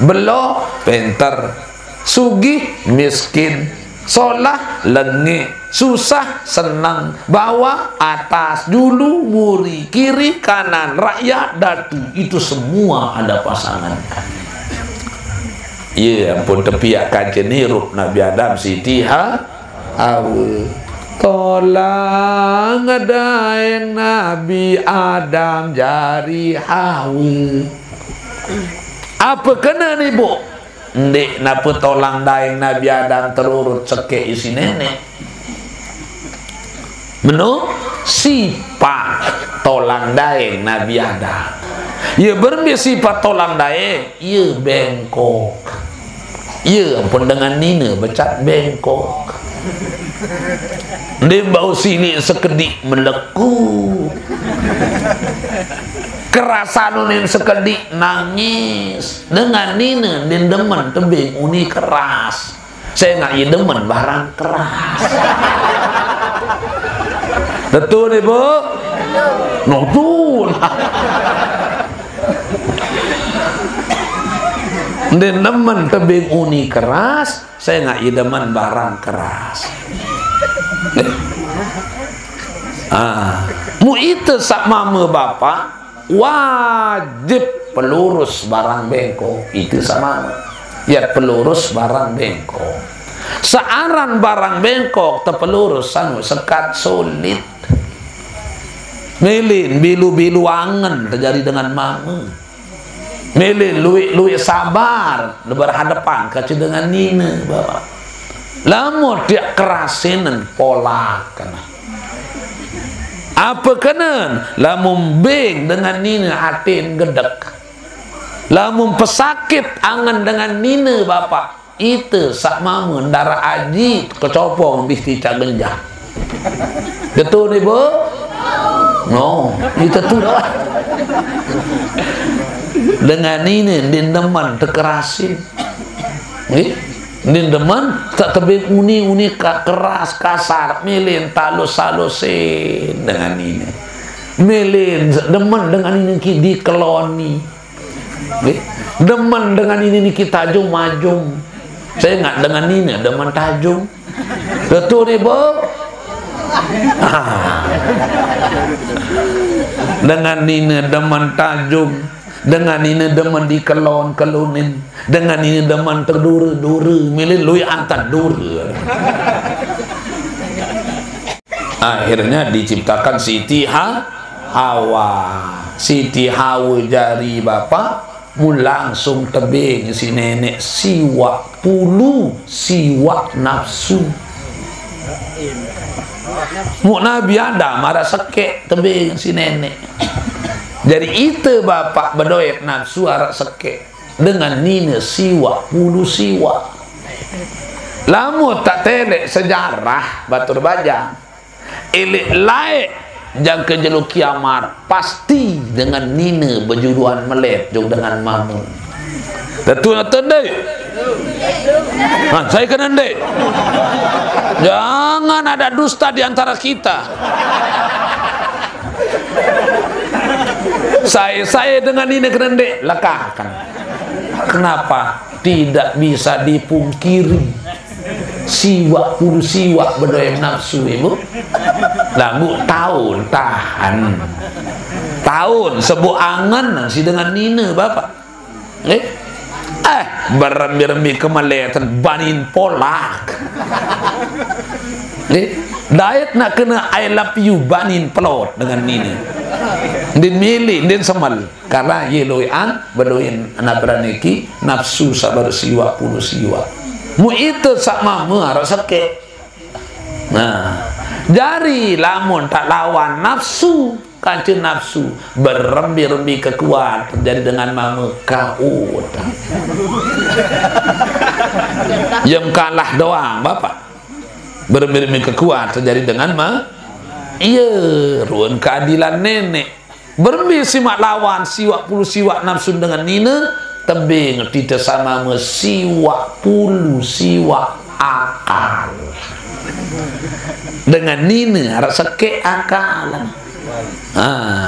belo penter, sugih miskin, solah lengit, susah senang, bawah atas, dulu muri, kiri kanan, rakyat datu, itu semua ada pasangan. Ya ampun, tepiak kancing hirup Nabi Adam Siti Hawa. Tolong ada yang Nabi Adam jari Hawa. Apa kena ni bu? Ndek napa tolong daeng Nabi Adam terurut sekek isi nenek. Menu sifat tolong daeng Nabi Adam. Ia bersifat tolong daeng, ia bengkok. Ia pun dengan nina becat bengkok. Dia bau sini sekedik meleku. Kerasan unin sekedik nangis. Dengan nina dia demen tebing uni keras. Saya nak ia demen barang keras. Betul ibu? Betul. Dia demen tebing uni keras, saya nak demen barang keras. Mu itu sak mama bapak wajib pelurus barang bengkok itu sama. Ya pelurus barang bengkok. Searan barang bengkok terpelurus sanu sekat solid. Melin bilu-bilu angen terjadi dengan mama. Melin luik sabar berhadapan kaca dengan nina bapak. Lama dia kerasin pola kena. Apa kena? Lamun beng dengan nina atin gedek. Lamun pesakit angan dengan nina bapak. Itu sak mama darah aji kecopong bisti cak genjah. Betul ni bu? No, itu tu dah. Dengan ini din deman terkerasin. Din deman tak tebing uni keras kasar melin talus-salusin dengan ini. Melin deman dengan ini di keloni. Deman dengan ini kita tajum-majum. Saya ingat dengan ini deman tajum. Betul ni bu? Dengan ini deman tajum. Dengan ini deman di kelon-kelonin. Dengan ini deman terdura-dura. Milih lui antar dura. Akhirnya diciptakan Siti Hawa. Siti Hawa jari bapak langsung tebing si nenek siwak pulu siwak nafsu. Mu Nabi Adam marah sekek tebing si nenek. Jadi itu bapak berdoa nafsu arak sekek dengan nina siwak pulu siwak. Lamu tak telek sejarah batur bajang. Elek laik jang kejeluk kiamat pasti dengan nina berjuduan melet jauh dengan mamu. Betul atau dek? Saya kena dek. Jangan ada dusta di antara kita. Saya dengan ini kena dek lekahkan. Kenapa? Tidak bisa dipungkiri. Siwak puluh siwak berdoa nafsu ibu. Lagu tahun tahan. Tahun sebut angan si dengan nina bapak. Berembi-rembi kemaletan banin polak. Diet nak kena I love you banin pelot dengan nina. Din milih, din semal. Karena yeloyan berdoin anak beraniki nafsu sabar siwak puluh siwak. Mu itu sak mama harus sakit. Nah, jari lamun tak lawan nafsu, kancing nafsu berembi-rembi kekuat terjadi dengan mama kau. Yang kalah doang bapak. Berembi-rembi kekuat terjadi dengan iya, ruang keadilan nenek. Berembi simak lawan siwak puluh siwak nafsu dengan nina tebing tidak sama siwa pulu siwa akal dengan nini harap seke akalan.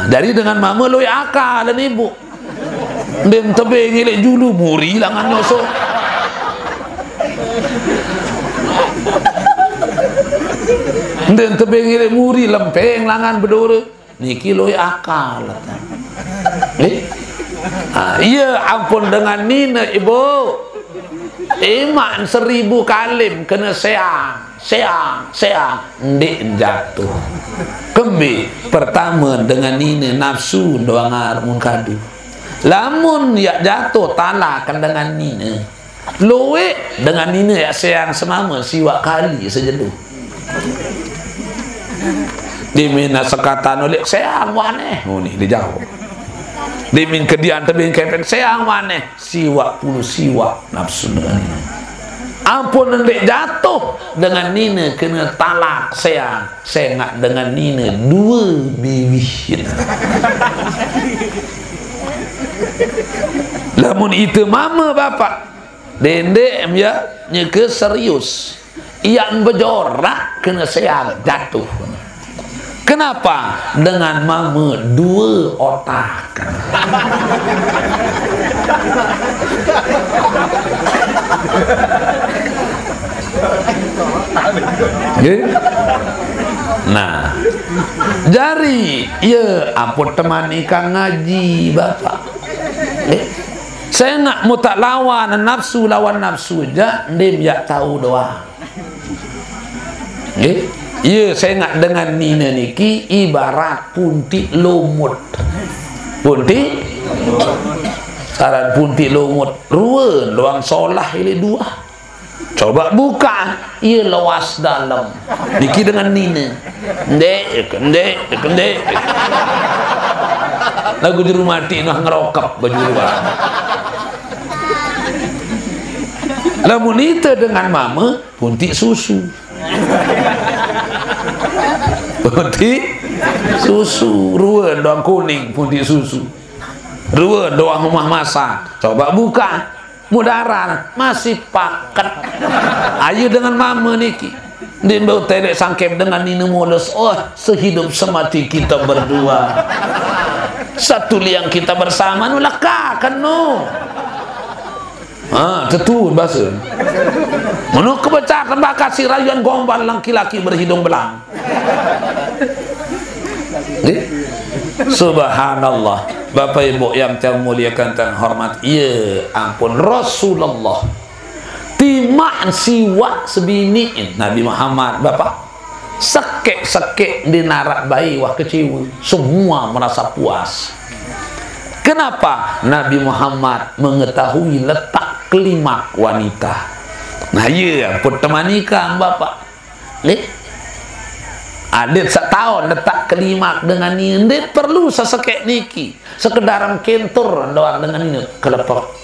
Dari dengan mama lu akalan ibu dem tebing ilek julu muri langan nyosok dem tebing ilek muri lempeng langan bedore niki lu akalan. Iya ampun dengan nina ibu iman 1000 kalim kena seang ndik jatuh kembi pertama dengan nina nafsu doang armun kadu lamun ya jatuh talakan dengan nina luwe dengan nina ya seang semama siwa kali sejeduh dimina sekatan oleh seang waneh nih dijawab dimin kedian tebing kepeng seang maneh siwa puluh siwa nafsu dengan ini ampun ndek jatuh dengan nina kena talak seang sengak dengan nina 2 biwih lamun itu mama bapak dendek ya nyeke serius yang bejorak kena seang jatuh. Kenapa? Dengan mama 2 otak. Nah, jari, ya ampun teman ikan ngaji bapak. Saya nak mau tak lawan nafsu aja, ndim ya tahu doang. Iya, saya nak dengan nina niki ibarat punti lumut. Punti saran punti lumut ruwen doang solah ini 2. Coba buka, iya luas dalam. Niki dengan nina. Ndek. Lagu juru mati noh ngerokap baju luar. Lamun itu dengan mama punti susu. Punti susu ruwen doang kuning punti susu ruwen doang rumah masak. Coba buka mudaran masih paket ayo dengan mama niki din bau telek sangkep dengan nina moles. Oh sehidup semati kita berdua satu liang kita bersama nu lekakan nu tetun bahasa menuk kebecar tembakar si rayuan gombal laki-laki berhidung belang. Subhanallah. Bapak ibu yang termuliakan dan hormat, iya ampun Rasulullah timaan siwa sebiniin Nabi Muhammad bapak sekek di narak bayi wah keciwi semua merasa puas. Kenapa? Nabi Muhammad mengetahui letak kelimak wanita. Nah iya ampun teman ikan bapak adet setahun letak kelimak dengan ini adet perlu sesekek niki sekedaran kentur doang dengan ini kelepek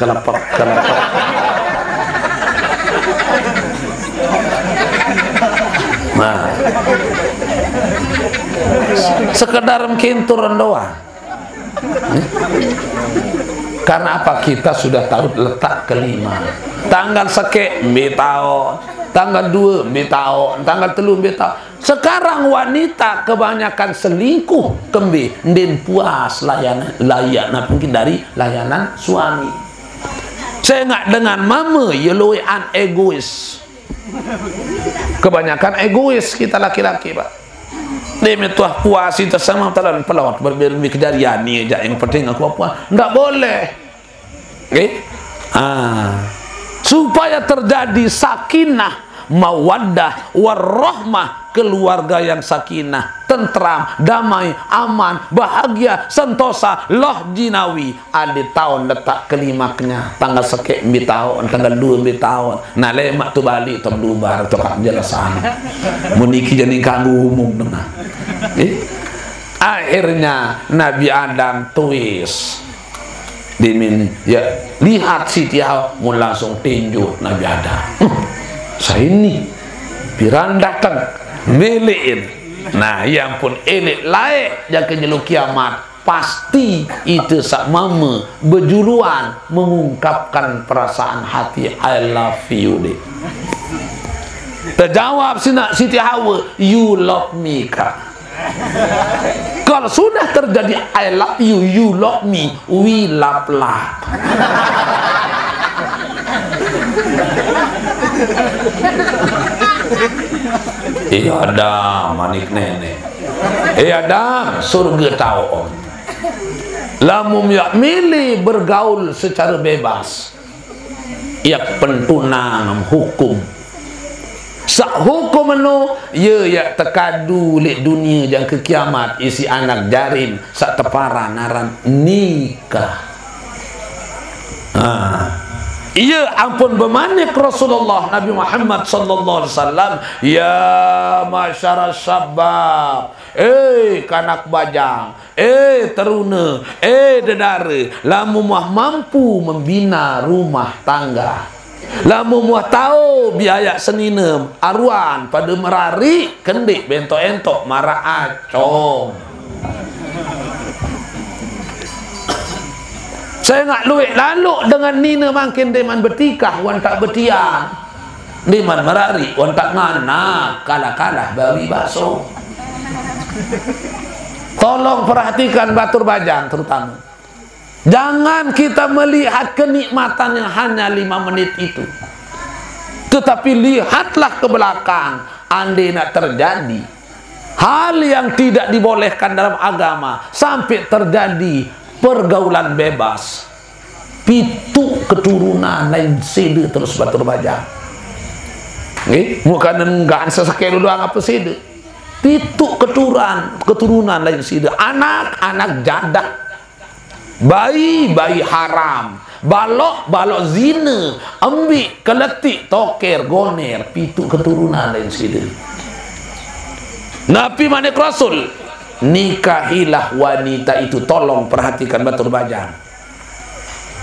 nah sekedaran kentur doang karena apa? Kita sudah tahu letak kelima tanggal sekek betao tanggal 2 betao tanggal 3 betao. Sekarang wanita kebanyakan selingkuh kembi ndin puas layanan mungkin dari layanan suami. Saya nggak dengan mama yeloan egois. Kebanyakan egois kita laki-laki pak. Demi tuah puas itu sama talan pelawat berbeda kejadian ni aja yang penting aku puas. Nggak boleh. Supaya terjadi sakinah mawaddah warahmah, keluarga yang sakinah, tentram, damai, aman, bahagia, sentosa, loh jinawi. Ada tahun letak kelimaknya tanggal sekek tahun, tanggal 2 tahun. Nah lemak tu balik tu berubah tu kat jelasan. Muniki jadi kanggu umum dengar. Akhirnya Nabi Adam tuis dimin ya lihat Siti Hawa mun langsung tinju Nabi Adam. Saya ini piran datang melein. Nah yang pun elit laik jaga jelu kiamat pasti itu sak mama berjuluan mengungkapkan perasaan hati I love you deh. Terjawab Siti Hawa, you love me kak. Kalau sudah terjadi I love you, you love me, we love. Adam manik nenek. Adam surga tahu om. Lamun yak milih bergaul secara bebas. Yak pentunang hukum. Sak hukum anu ya tekadu lek dunia jang ke kiamat isi anak jarim sak teparan naran nikah. Iya ampun bemanik Rasulullah Nabi Muhammad sallallahu alaihi wasallam, ya masyarakat syabab, kanak bajang, teruna, dedara, lamun muah mampu membina rumah tangga, lamun muah tahu biaya seninem aruan pada merari kendik bentok-entok marah acong. Saya nak luik lalu dengan nina makin deman bertikah wan tak bertiang, deman merari wan tak ngana kalah-kalah bawi bakso. Tolong perhatikan batur bajang terutama, jangan kita melihat kenikmatan yang hanya 5 menit itu, tetapi lihatlah ke belakang. Andai nak terjadi hal yang tidak dibolehkan dalam agama sampai terjadi pergaulan bebas, pitu keturunan lain sede terus batur bajang. Bukan enggan sesekali doang apa sede, pitu keturunan lain sede, anak-anak jadak, bayi haram, balok zina, ambil keletik toker goner, pitu keturunan lain sede. Nabi manik Rasul, nikahilah wanita itu. Tolong perhatikan batur bajang,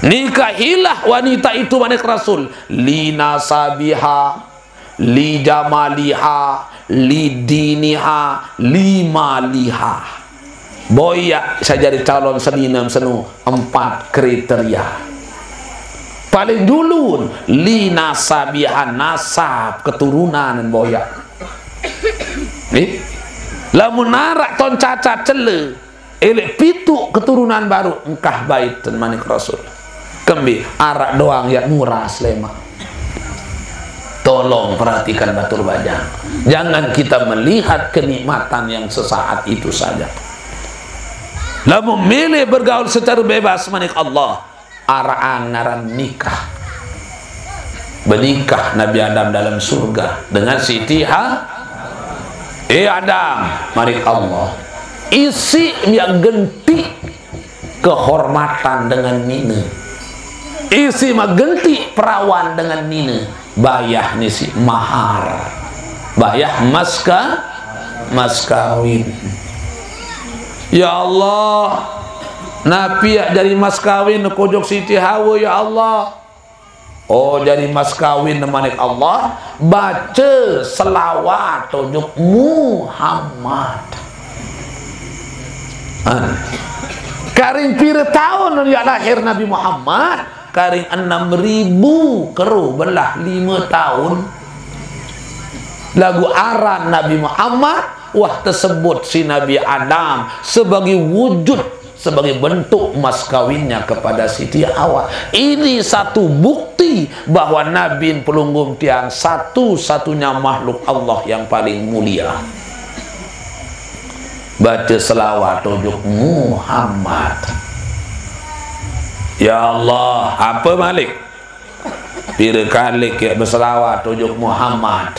nikahilah wanita itu manik Rasul, li nasabiha, li jamaliha, li diniha, li maliha. Boyak saya jadi calon seninem senu 4 kriteria. Paling dulu li nasabiha, nasab keturunan boyak. Lamun narak ton cacat cele elek pitu keturunan baru engkah bait dan manik Rasul. Kembi arak doang ya murah selema. Tolong perhatikan batur bajang, jangan kita melihat kenikmatan yang sesaat itu saja. Lamun milih bergaul secara bebas manik Allah, araan naran nikah, bernikah Nabi Adam dalam surga dengan Siti Adam marik Allah, isi yang genti kehormatan dengan nina, isi mah genti perawan dengan nina, bayah nisi mahar, bayah mas kawin. Ya Allah, Nabi dari mas kawin kojok Siti Hawa ya Allah. Oh jadi mas kawin manik Allah, baca selawat tunjuk Muhammad. Karing pira tahun ya lahir Nabi Muhammad, karing 6.000 keruh belah 5 tahun. Lagu aran Nabi Muhammad wah tersebut si Nabi Adam sebagai wujud, sebagai bentuk mas kawinnya kepada Siti Hawa. Ini satu bukti bahwa Nabi pelunggum tiang satu-satunya makhluk Allah yang paling mulia. Baca selawat tujuk Muhammad. Ya Allah, apa Malik? Pira kali ya berselawat tujuk Muhammad?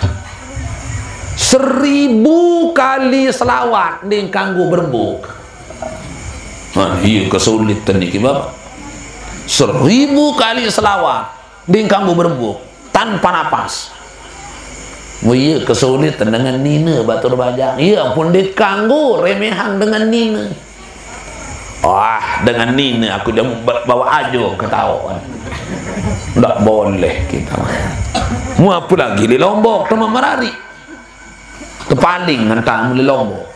1000 kali selawat ning kanggo berbuk. Iya kesulitan ni bapak. 1000 kali selawat ning kanggo berbuk tanpa napas. Iya kesulitan dengan nina batur bajang. Iya pun dikanggo remehan dengan nina. Wah dengan nina aku jangan bawa ajo ketahuan. Tak boleh kita. Mu apa lagi di Lombok teman merari. Terpaling ngentang di Lombok.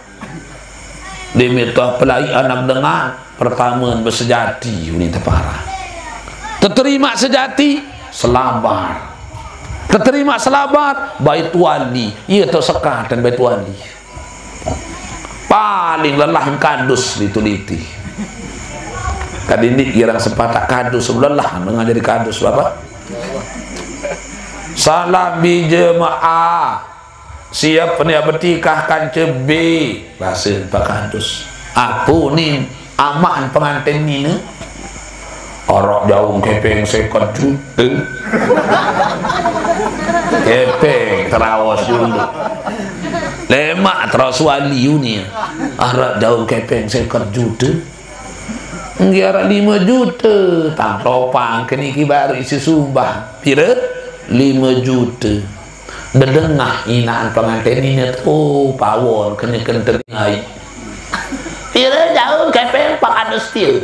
diminta pelai anak dengan pertama bersejati ini terparah. Terterima sejati selabar. Terterima selabar bait wali. Ia tersekatan bait wali. Paling lelah kadus dituliti. Kadini kirang sepatak kadus lelah mengajari kadus Bapak. Salam bijemaah. Siap penia bertikah kanca B. Bahasa Pak Kadus. Aku ni aman pengantin ni. Orang jauh kepeng sekot juta. Kepeng terawas dulu. Lemak terus wali ni. Arab jauh kepeng sekot juta. Ngira 5 juta. Tak lopang keniki baru isi sumbang. Pira 5 juta. Berdengah inaan pengantin ini. Oh pawon kena teringai. Pira jauh kepeng Pak Kadus dia.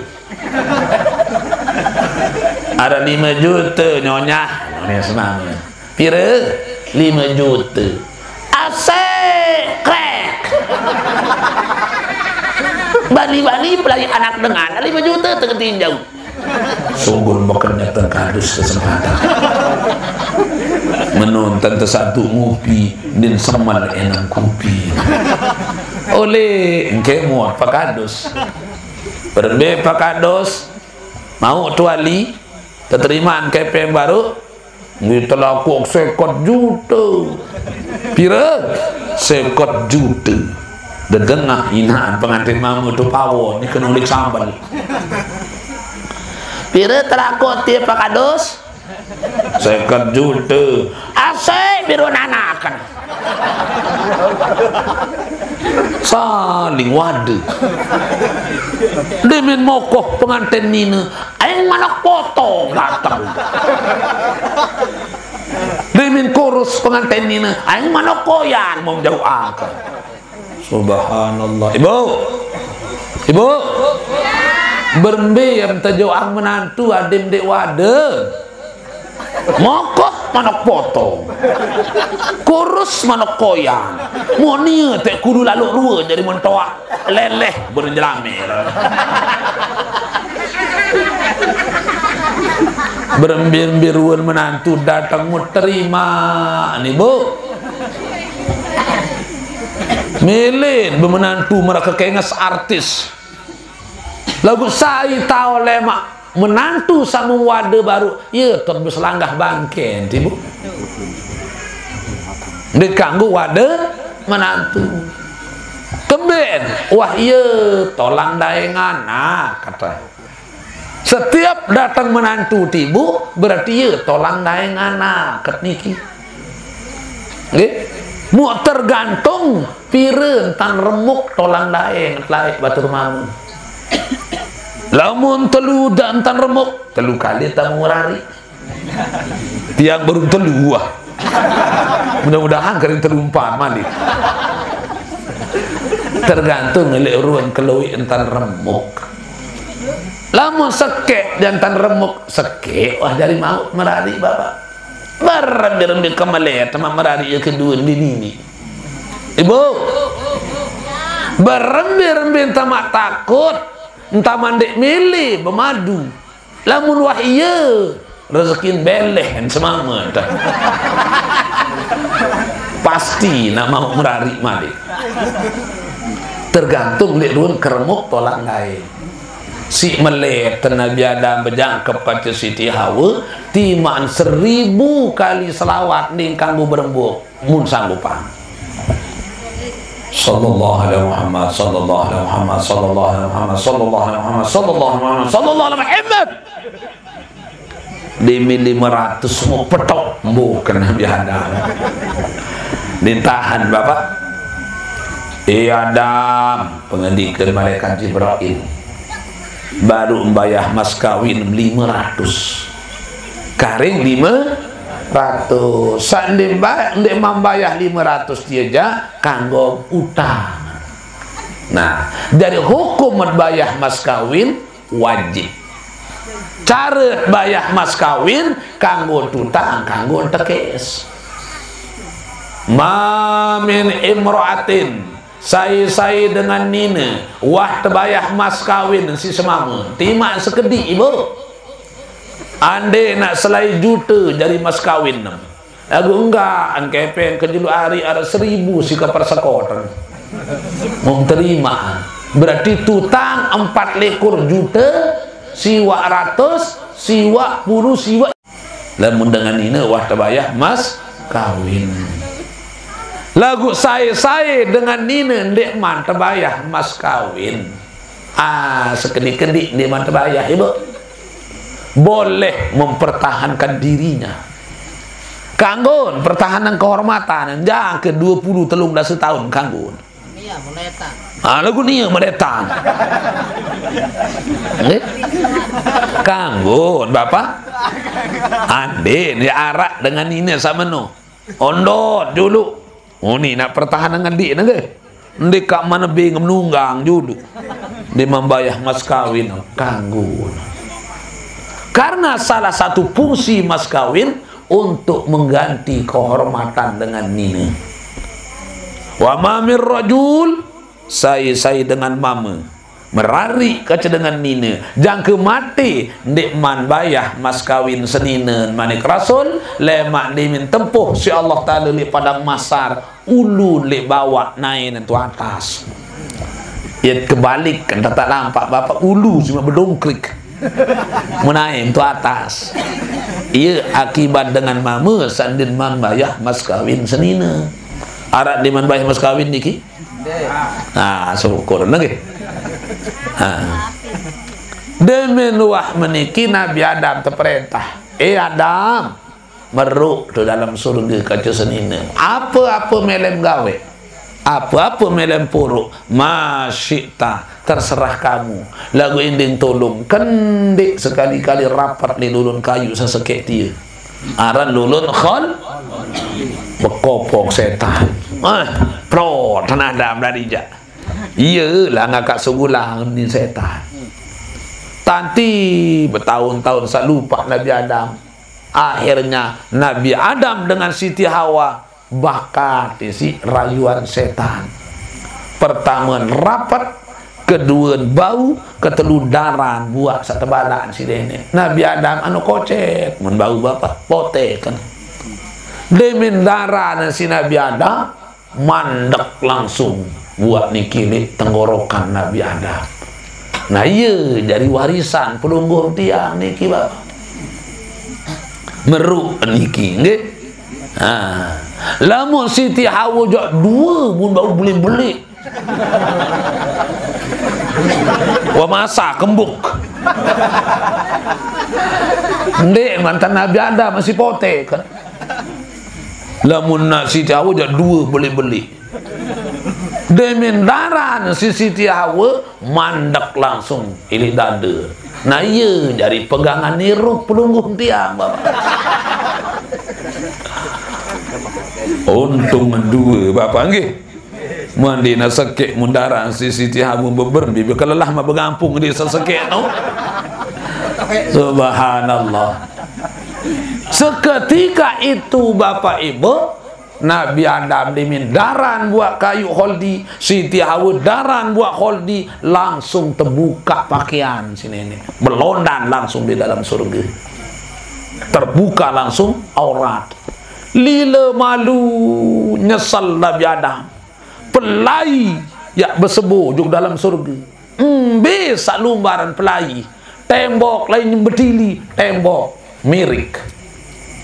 Ada 5 juta nyonya. Nyonya senang. Pira 5 juta. Asik krek. Bali-bali pelai anak dengan 5 juta terketinjau. Sungguh bekerja terkadus kesempatan. Menonton tersatu ngupi dan semal enam kupi. Oleh kemur Pak Kadus. Berbe Pak Kadus mau tuali terterimaan kepeng baru kita laku sekot juta. Pira sekot juta. Dedengah inaan pengantin mamu tu pawon ni kena ulik sambal. Pira terakut dia Pak Kadus? Sekot juta. Asik biru nanakan. Saling wade. Demin mokoh pengantin nina. Aing mana potong datang. Demin kurus pengantin nina. Aing mana koyan mau jauh angkat. Subhanallah. Ibu bermbiam terjauh menantu adim dek wade. Mokoh mana potong, kurus mana koyan. Mau nia tak kudu lalu rua jadi mentoa leleh berjelamir. Berembir-biruan menantu datang mau terima nih bu. Milin bermenantu mereka kengas artis. Lagu saya tahu lemak. Menantu sama wade baru ya terbes langgah bangken ibu dikanggu wade menantu keben wah iya tolang daengan nah kata setiap datang menantu tibu berarti ya tolang daengan nah ket niki mau tergantung pireun tan remuk tolang daeng laik batur mamun. Lamun telu dan tan remuk telu kali tak murari tiang baru telu wah mudah-mudahan kering terumpat malik tergantung ngelek ruan kelui entan remuk lamun sekek dan tan remuk sekek wah dari mau merari bapak berembir-embir kemalet sama merari yang kedua ini ibu berembir-embir tamak takut entah mandek milih bermadu lamun wah iya rezekin beleh semama pasti nak mau merari malik tergantung lek ruan keremuk tolak lain si melek Nabi Adam berjangkep kaca Siti Hawa timaan 1000 kali selawat ning kanggo berembuk mun sanggupang sallallahu alaihi Muhammad sallallahu alaihi Muhammad sallallahu alaihi Muhammad sallallahu alaihi Muhammad sallallahu alaihi Muhammad sallallahu alaihi Muhammad demi 500 mau petok bukan Nabi Adam ditahan bapak Adam pengendikan malaikat Jibril baru membayar mas kawin 500 karing 500 sandi ndek membayar 500 dia kanggo utang. Nah dari hukum membayar mas kawin wajib cara bayar mas kawin kanggo utang kanggo tekes ma min imra'atin saya dengan Nina wah terbayah mas kawin si semama timak sekedik ibu ande nak selai juta jadi mas kawin lagu enggak an kepeng kejulu hari ada 1000 si kapar sekotan mau terima berarti tutang 4 juta siwa 100 siwa puluh siwa lamun dengan Nina wah terbayah mas kawin lagu saya dengan Nina ndek man terbayah mas kawin sekedik-kedik ndek man terbayah ibu boleh mempertahankan dirinya kanggun pertahanan kehormatan jangan ke 20 telung dah setahun kanggun iya menetang lagu ni menetang kanggun bapak ande ni arak dengan Nina sama no ondot dulu ni nak pertahanan dengan dia nanti ndek kat mana bing menunggang dulu dia membayar mas kawin kanggun karena salah satu fungsi mas kawin untuk mengganti kehormatan dengan Nina wa mamir rajul saya dengan mama merari kaca dengan Nina jangka mati ndik man bayah mas kawin senina manik rasul lemak dimin tempuh si Allah Ta'ala li padang masar ulu li bawa naik tu atas ia kebalik kan tak nampak bapak ulu cuma berdongkrik menaik tu atas ia akibat dengan mama sandin man bayah mas kawin senina arak di man bayah mas kawin niki syukur lagi demi luah meniki Nabi Adam terperintah Adam meruk tu dalam surga kaca senina apa-apa melem gawe apa-apa melem puruk masyikta terserah kamu lagu inding tolong kendik sekali-kali rapat li lulun kayu sesekek dia aran lulun khol bekopok setan pro tanah Adam dari jak iyalah ngakak segulang ni setan tanti bertahun-tahun saya lupa Nabi Adam akhirnya Nabi Adam dengan Siti Hawa bakat si rayuan setan pertama rapat kedua bau keteludaran buat satebalan si dene Nabi Adam anu kocet mun bau bapak pote kan demin darah si Nabi Adam mandek langsung buat nikili tenggorokan Nabi Adam nah iya dari warisan pelunggung tiang niki bapak meruk niki nggih lamun Siti Hawa jak 2 mun baru beli-beli wa masa kembuk ndek mantan Nabi Adam masih pote kan lamun nak Siti Hawa jak 2 beli-beli demin daran si Siti Hawa mandek langsung ilik dada nah iya dari pegangan niruk pelunggung tiang bapak untung 2 bapak nggih mandi na sekek mundaran si Siti Hawa beberbi kelelah mah begampung di sesekek no subhanallah seketika itu bapak ibu Nabi Adam dimin daran buat kayu holdi Siti Hawa daran buat holdi langsung terbuka pakaian sini ini berlondan langsung di dalam surga terbuka langsung aurat lila malu nyesal Nabi Adam pelai ya bersebu juk dalam surga besak lumbaran pelai tembok lain berdili tembok mirik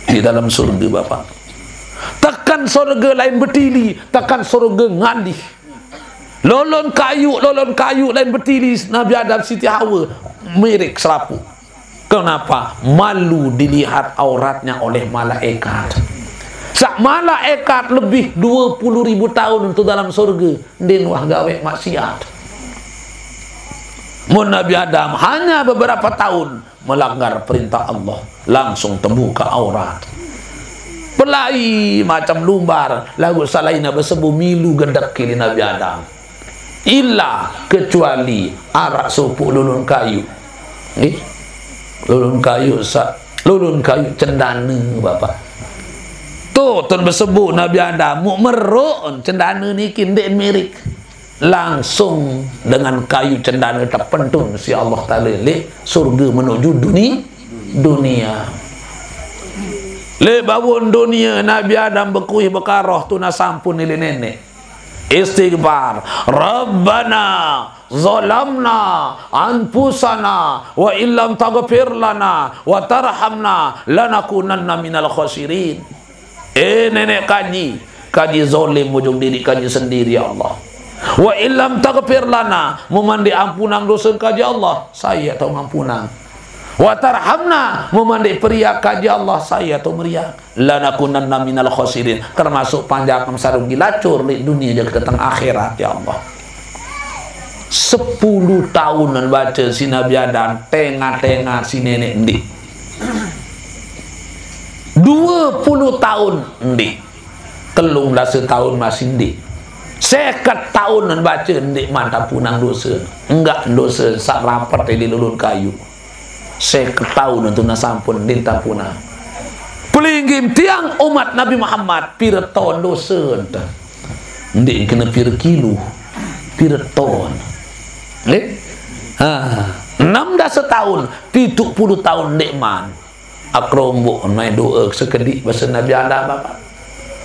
di dalam surga bapak tekan surga lain berdili tekan surga ngandih lolon kayu lain berdili Nabi Adam Siti Hawa mirik serapu kenapa malu dilihat auratnya oleh malaikat sak malaikat lebih 20.000 tahun untuk dalam surga din wah gawe maksiat mun Nabi Adam hanya beberapa tahun melanggar perintah Allah langsung terbuka aurat pelai macam lumbar lagu salaina bersebu milu gendak kili Nabi Adam illa kecuali arak supuk lulun kayu lulun kayu cendana bapak tu tun bersebu Nabi Adam mu meruk cendana ni kindek mirik langsung dengan kayu cendana terpentun si Allah Ta'ala le surga menuju dunia le bangun dunia Nabi Adam berkuih berkarah tu nak sampun nilai nenek istighfar Rabbana zalamna anfusana wa illam taghfir lana wa tarhamna lanakunanna minal khasirin. Nenek kaji zalim ujung diri kaji sendiri ya Allah. Wa illam taghfir lana memandi ampunang dosa kaji Allah saya tahu ampunang. Wa tarhamna memandi periak kaji Allah saya tahu meriak. Lanakunanna minal khasirin termasuk panjang sarung gilacur di dunia juga tentang akhirat ya Allah. 10 tahunan baca si Nabi Adam tengah-tengah si nenek ndi 20 tahun ndi 13 tahun masih ndi 50 tahunan baca ndi mantap punang dosa enggak dosa sak rapat di lulun kayu 50 tahun untuk nasampun dinta punang pelinggim tiang umat Nabi Muhammad pira tahun dosa ndi kena pira kilo pira tahun 16 tahun 70 tahun nikman akrombok main doa sekedik bahasa Nabi Adam apa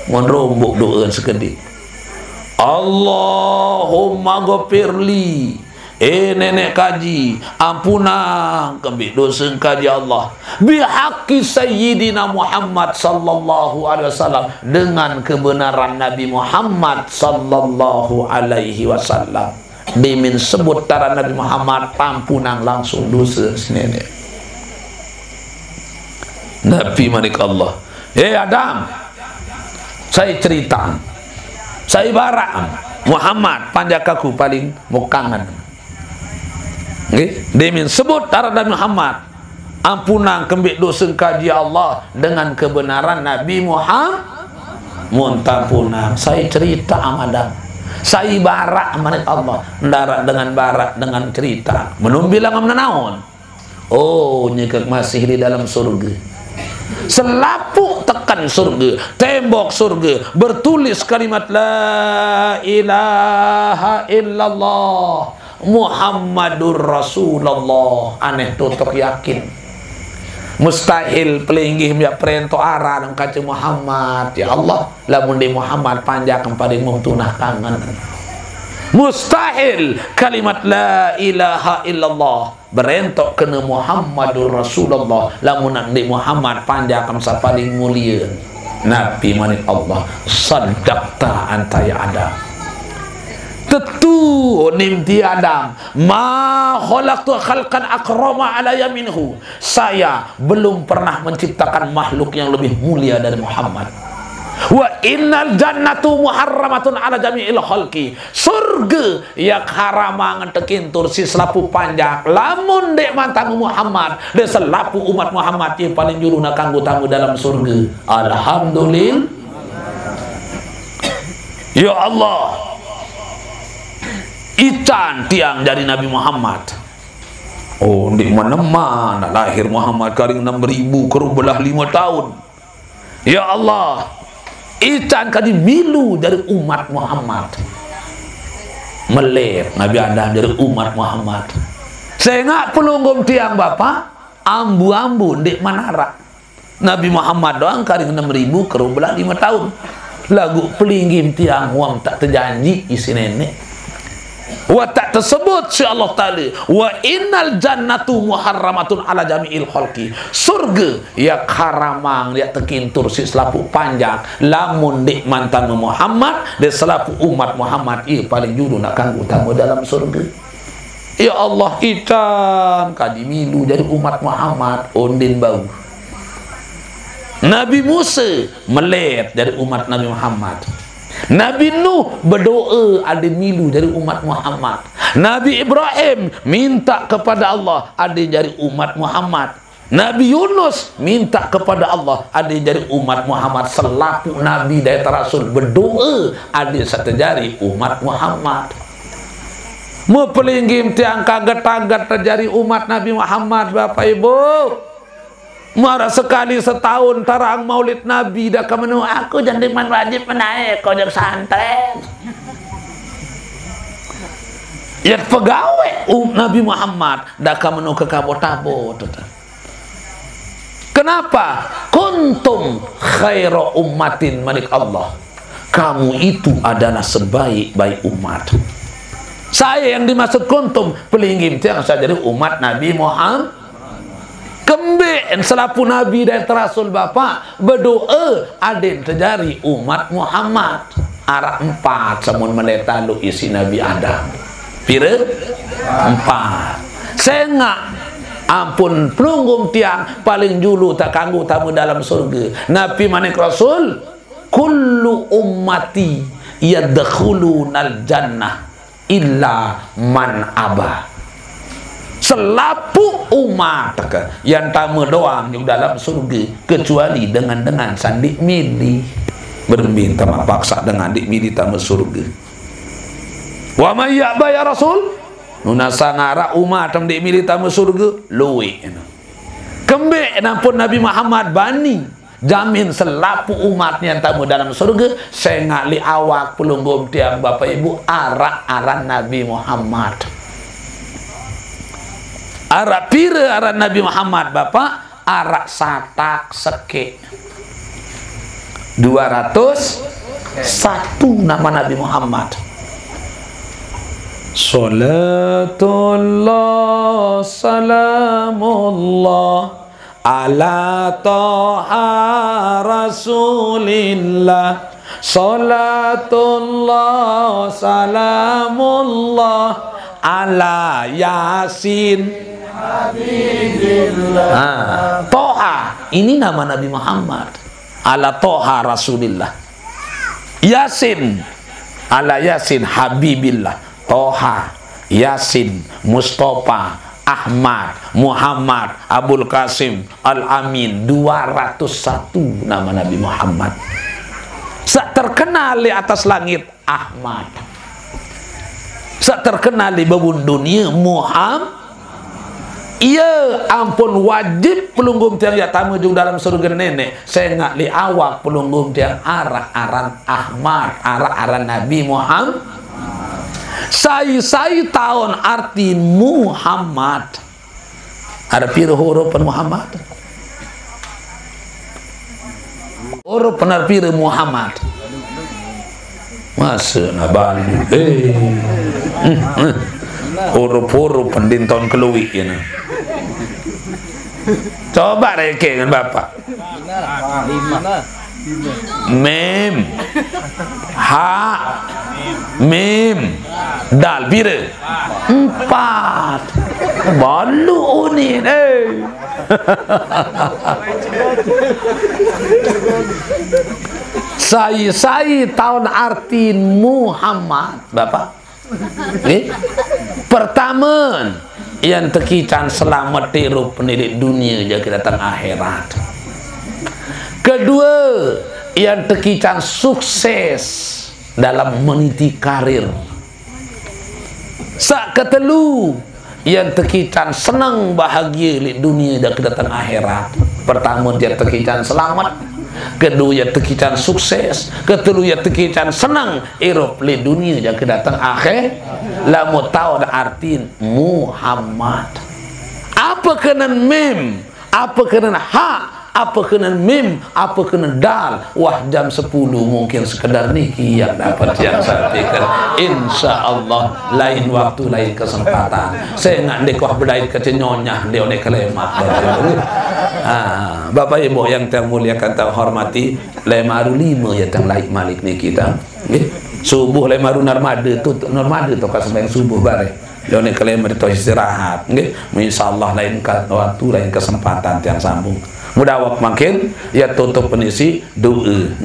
mon rombok doa sekedik Allahumma ghafirli nenek kaji ampunang kami dosa kaji Allah bihaqqi sayyidina Muhammad sallallahu alaihi wasallam dengan kebenaran Nabi Muhammad sallallahu alaihi wasallam dimin sebut tara Nabi Muhammad pampunang langsung dosa nenek Nabi manik Allah Adam saya cerita saya barak Muhammad panjakaku paling mukangan dimin sebut tara Nabi Muhammad ampunang kembik dosa kaji Allah dengan kebenaran Nabi Muhammad muntampunang saya cerita amadan saya barak manik Allah darat dengan barak dengan cerita menum bilang amnanaon nyekek masih di dalam surga selapuk tekan surga tembok surga bertulis kalimat la ilaha illallah Muhammadur Rasulullah aneh tutuk yakin mustahil pelinggih ya perento arah dan kaca Muhammad ya Allah lamun di Muhammad panjang paling memtunah kangen mustahil kalimat la ilaha illallah berentok kena Muhammadur Rasulullah lamun di Muhammad panjang sa paling mulia Nabi manik Allah sadaqta anta ya Adam tentu nimti Adam ma khalaqtu khalqan akrama alaya minhu saya belum pernah menciptakan makhluk yang lebih mulia dari Muhammad wa innal jannatu muharramatun ala jami'il khalqi surga yang haramangan tekintur si selapu panjang lamun dek mantang Muhammad dek selapu umat Muhammad yang paling juruna kanggo tamu dalam surga alhamdulillah ya Allah ican tiang dari Nabi Muhammad di mana-mana lahir Muhammad karing 6.000 kerubelah 5 tahun ya Allah ican kadi milu dari umat Muhammad meler Nabi Adam dari umat Muhammad saya nggak pelunggum tiang bapak ambu-ambu di manara Nabi Muhammad doang karing 6.000 kerubelah 5 tahun lagu pelinggim tiang wang tak terjanji isi nenek wa tak tersebut si Allah Ta'ala wa innal jannatu muharramatun ala jami'il khalqi surga ya karamang ya tekintur si selapu panjang lamun dik mantan Muhammad de selapu umat Muhammad paling juru nak kanggo tamu dalam surga ya Allah ican kadi milu jadi umat Muhammad ondin bau Nabi Musa melet dari umat Nabi Muhammad Nabi Nuh berdoa ada milu dari umat Muhammad Nabi Ibrahim minta kepada Allah ada dari umat Muhammad Nabi Yunus minta kepada Allah ada dari umat Muhammad selaku Nabi dan Rasul berdoa ada satu jari umat Muhammad mau pelinggim tiang kaget-kaget terjadi umat Nabi Muhammad Bapak Ibu marah sekali setahun tarang maulid Nabi dah kemenu aku jangan wajib menaik kau jangan santai Ya pegawai Nabi Muhammad dah kamu ke kabotabo. Kenapa? Kuntum khairu ummatin malik Allah. Kamu itu adalah sebaik-baik umat. Saya yang dimaksud kuntum pelinggim tiang saya jadi umat Nabi Muhammad. Kembali selapu Nabi dan Rasul Bapak berdoa adin terjadi umat Muhammad. Arah 4 samun meleta lu isi Nabi Adam. Pira 4. Sengak ampun pelunggum tiang paling julu tak kanggu tamu dalam surga. Nabi manik Rasul kullu ummati yadkhulunal jannah illa man aba. Selapu umat yang tamu doang yang dalam surga kecuali dengan sandik milih berminta maaf paksa dengan dik milih tamu surga. Wa may ya'ba ya Rasul nuna sangara umat tam dik milih tamu surga luwe. Kembek nampun Nabi Muhammad bani jamin selapu umatnya yang tamu dalam surga saya li awak pelunggum tiang Bapak Ibu arak-aran Nabi Muhammad. Arak pira aran Nabi Muhammad Bapak arak satak seke 201 nama Nabi Muhammad. Salatullah salamullah ala taha rasulillah. Salatullah salamullah ala yasin habibillah. Toha ini nama Nabi Muhammad. Ala toha rasulillah. Yasin ala yasin habibillah. Toha, Yasin, Mustafa, Ahmad, Muhammad, Abul Qasim, Al-Amin. 201 nama Nabi Muhammad. Terkenal di atas langit Ahmad. Terkenal di babun dunia Muhammad. Ia ampun wajib pelunggum tiang ya tamu jung dalam surga nenek. Saya ngak li awak pelunggum tiang aran Ahmad, aran Nabi Muhammad. Saya tahun arti Muhammad. Ada pira huruf Muhammad. Huruf penar pira Muhammad. Masa naban. Huruf-huruf pendinton keluwi ya. Coba reke dengan Bapak. Mem, ha, mem, dal pira 4. Balu unin Saya tahun arti Muhammad Bapak. Pertama yang tekican selamat tiru pendidik dunia jadi datang akhirat. Kedua yang tekican sukses dalam meniti karir. Ketelu yang tekican senang bahagia di dunia dan kedatang akhirat. Pertama dia tekican selamat, kedua dia tekican sukses, ketelu dia tekican senang hidup di dunia dan kedatang akhir. Lamu tahu arti Muhammad. Apa kena mem, apa kena ha, apa kena mim, apa kena dal. Wah jam 10 mungkin sekedar niki yang dapat yang saya pikir. Insya Allah lain waktu lain kesempatan. Saya nak dekah berdait kecenyonya dia oleh kelemak. Bapak Ibu yang termuliakan terhormati, lemaru 5 ya tang laik malik ni kita. Subuh lemaru narmada tu kas sembahyang subuh bare. Dia oleh kelemak itu istirahat. Insyaallah lain waktu lain kesempatan yang sambung. Mudah makin ya tutup penisi doa.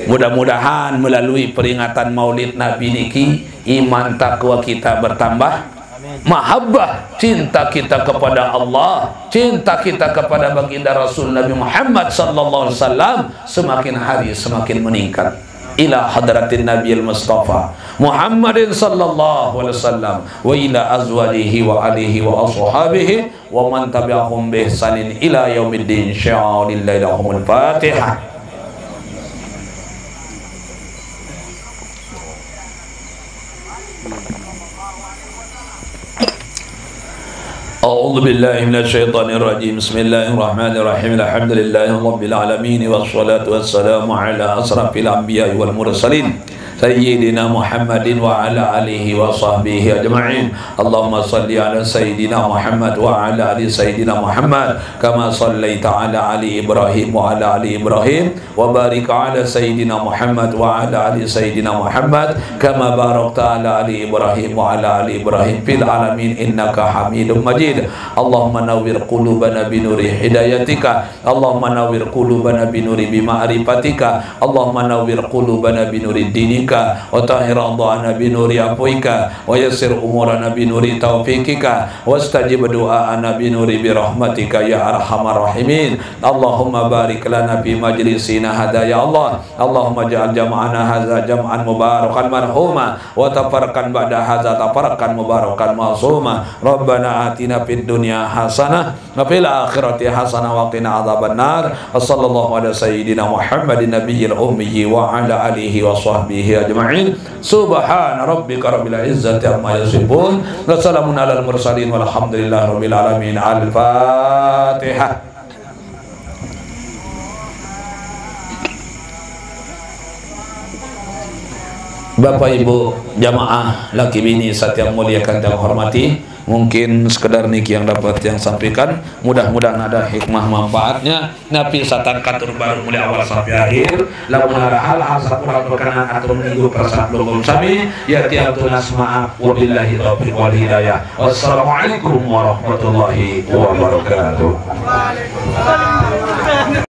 Mudah-mudahan melalui peringatan Maulid Nabi niki iman takwa kita bertambah, mahabbah cinta kita kepada Allah, cinta kita kepada baginda Rasul Nabi Muhammad sallallahu alaihi wasallam semakin hari semakin meningkat ila hadratin Nabi al-Mustafa Muhammadin sallallahu alaihi wasallam wa ila azwajihi wa alihi wa ashabihi wa man tabi'ahum bi ihsanin ila yaumiddin. Sya'alillahi lahumul Fatihah. أعوذ بالله من الشيطان الرجيم بسم الله الرحمن الرحيم الحمد لله رب العالمين والصلاة والسلام على أشرف الأنبياء والمرسلين سيدنا محمد وعلى آله وصحبه أجمعين اللهم صل على سيدنا محمد وعلى آل سيدنا محمد كما صليت على آل إبراهيم وعلى آل إبراهيم وبارك على سيدنا محمد وعلى آل سيدنا محمد كما باركت على آل إبراهيم وعلى آل إبراهيم في العالمين إنك حميد مجيد اللهم نور قلوبنا بنور هدايتك اللهم نور قلوبنا بنور بمعرفتك اللهم نور قلوبنا بنور دينك وطهر أضعنا بنور عفوك ويسر أمورنا بنور توفيقك واستجب دعاءنا بنور برحمتك يا أرحم الراحمين اللهم بارك لنا في مجلسنا هذا يا الله اللهم اجعل جمعنا هذا جمعا مباركا مرحوما وتفرقا بعد هذا تفرقا مباركا معصوما ربنا آتنا في الدنيا حسنة وفي الآخرة حسنة وقنا عذاب النار وصلى الله على سيدنا محمد النبي الأمي وعلى آله وصحبه أجمعين سبحان ربك رب العزة عما يصفون وسلام على المرسلين والحمد لله رب العالمين الفاتحة. Bapak Ibu jamaah laki bini saat yang muliakan dan hormati, mungkin sekedar niki yang dapat yang sampaikan, mudah-mudahan ada hikmah manfaatnya. Nabi satan katur baru mulai awal sampai akhir lamun hal sapura berkenan atur minggu persat belum sami ya tiap tunas maaf wabillahi taufiq wal hidayah. Wassalamualaikum warahmatullahi wabarakatuh.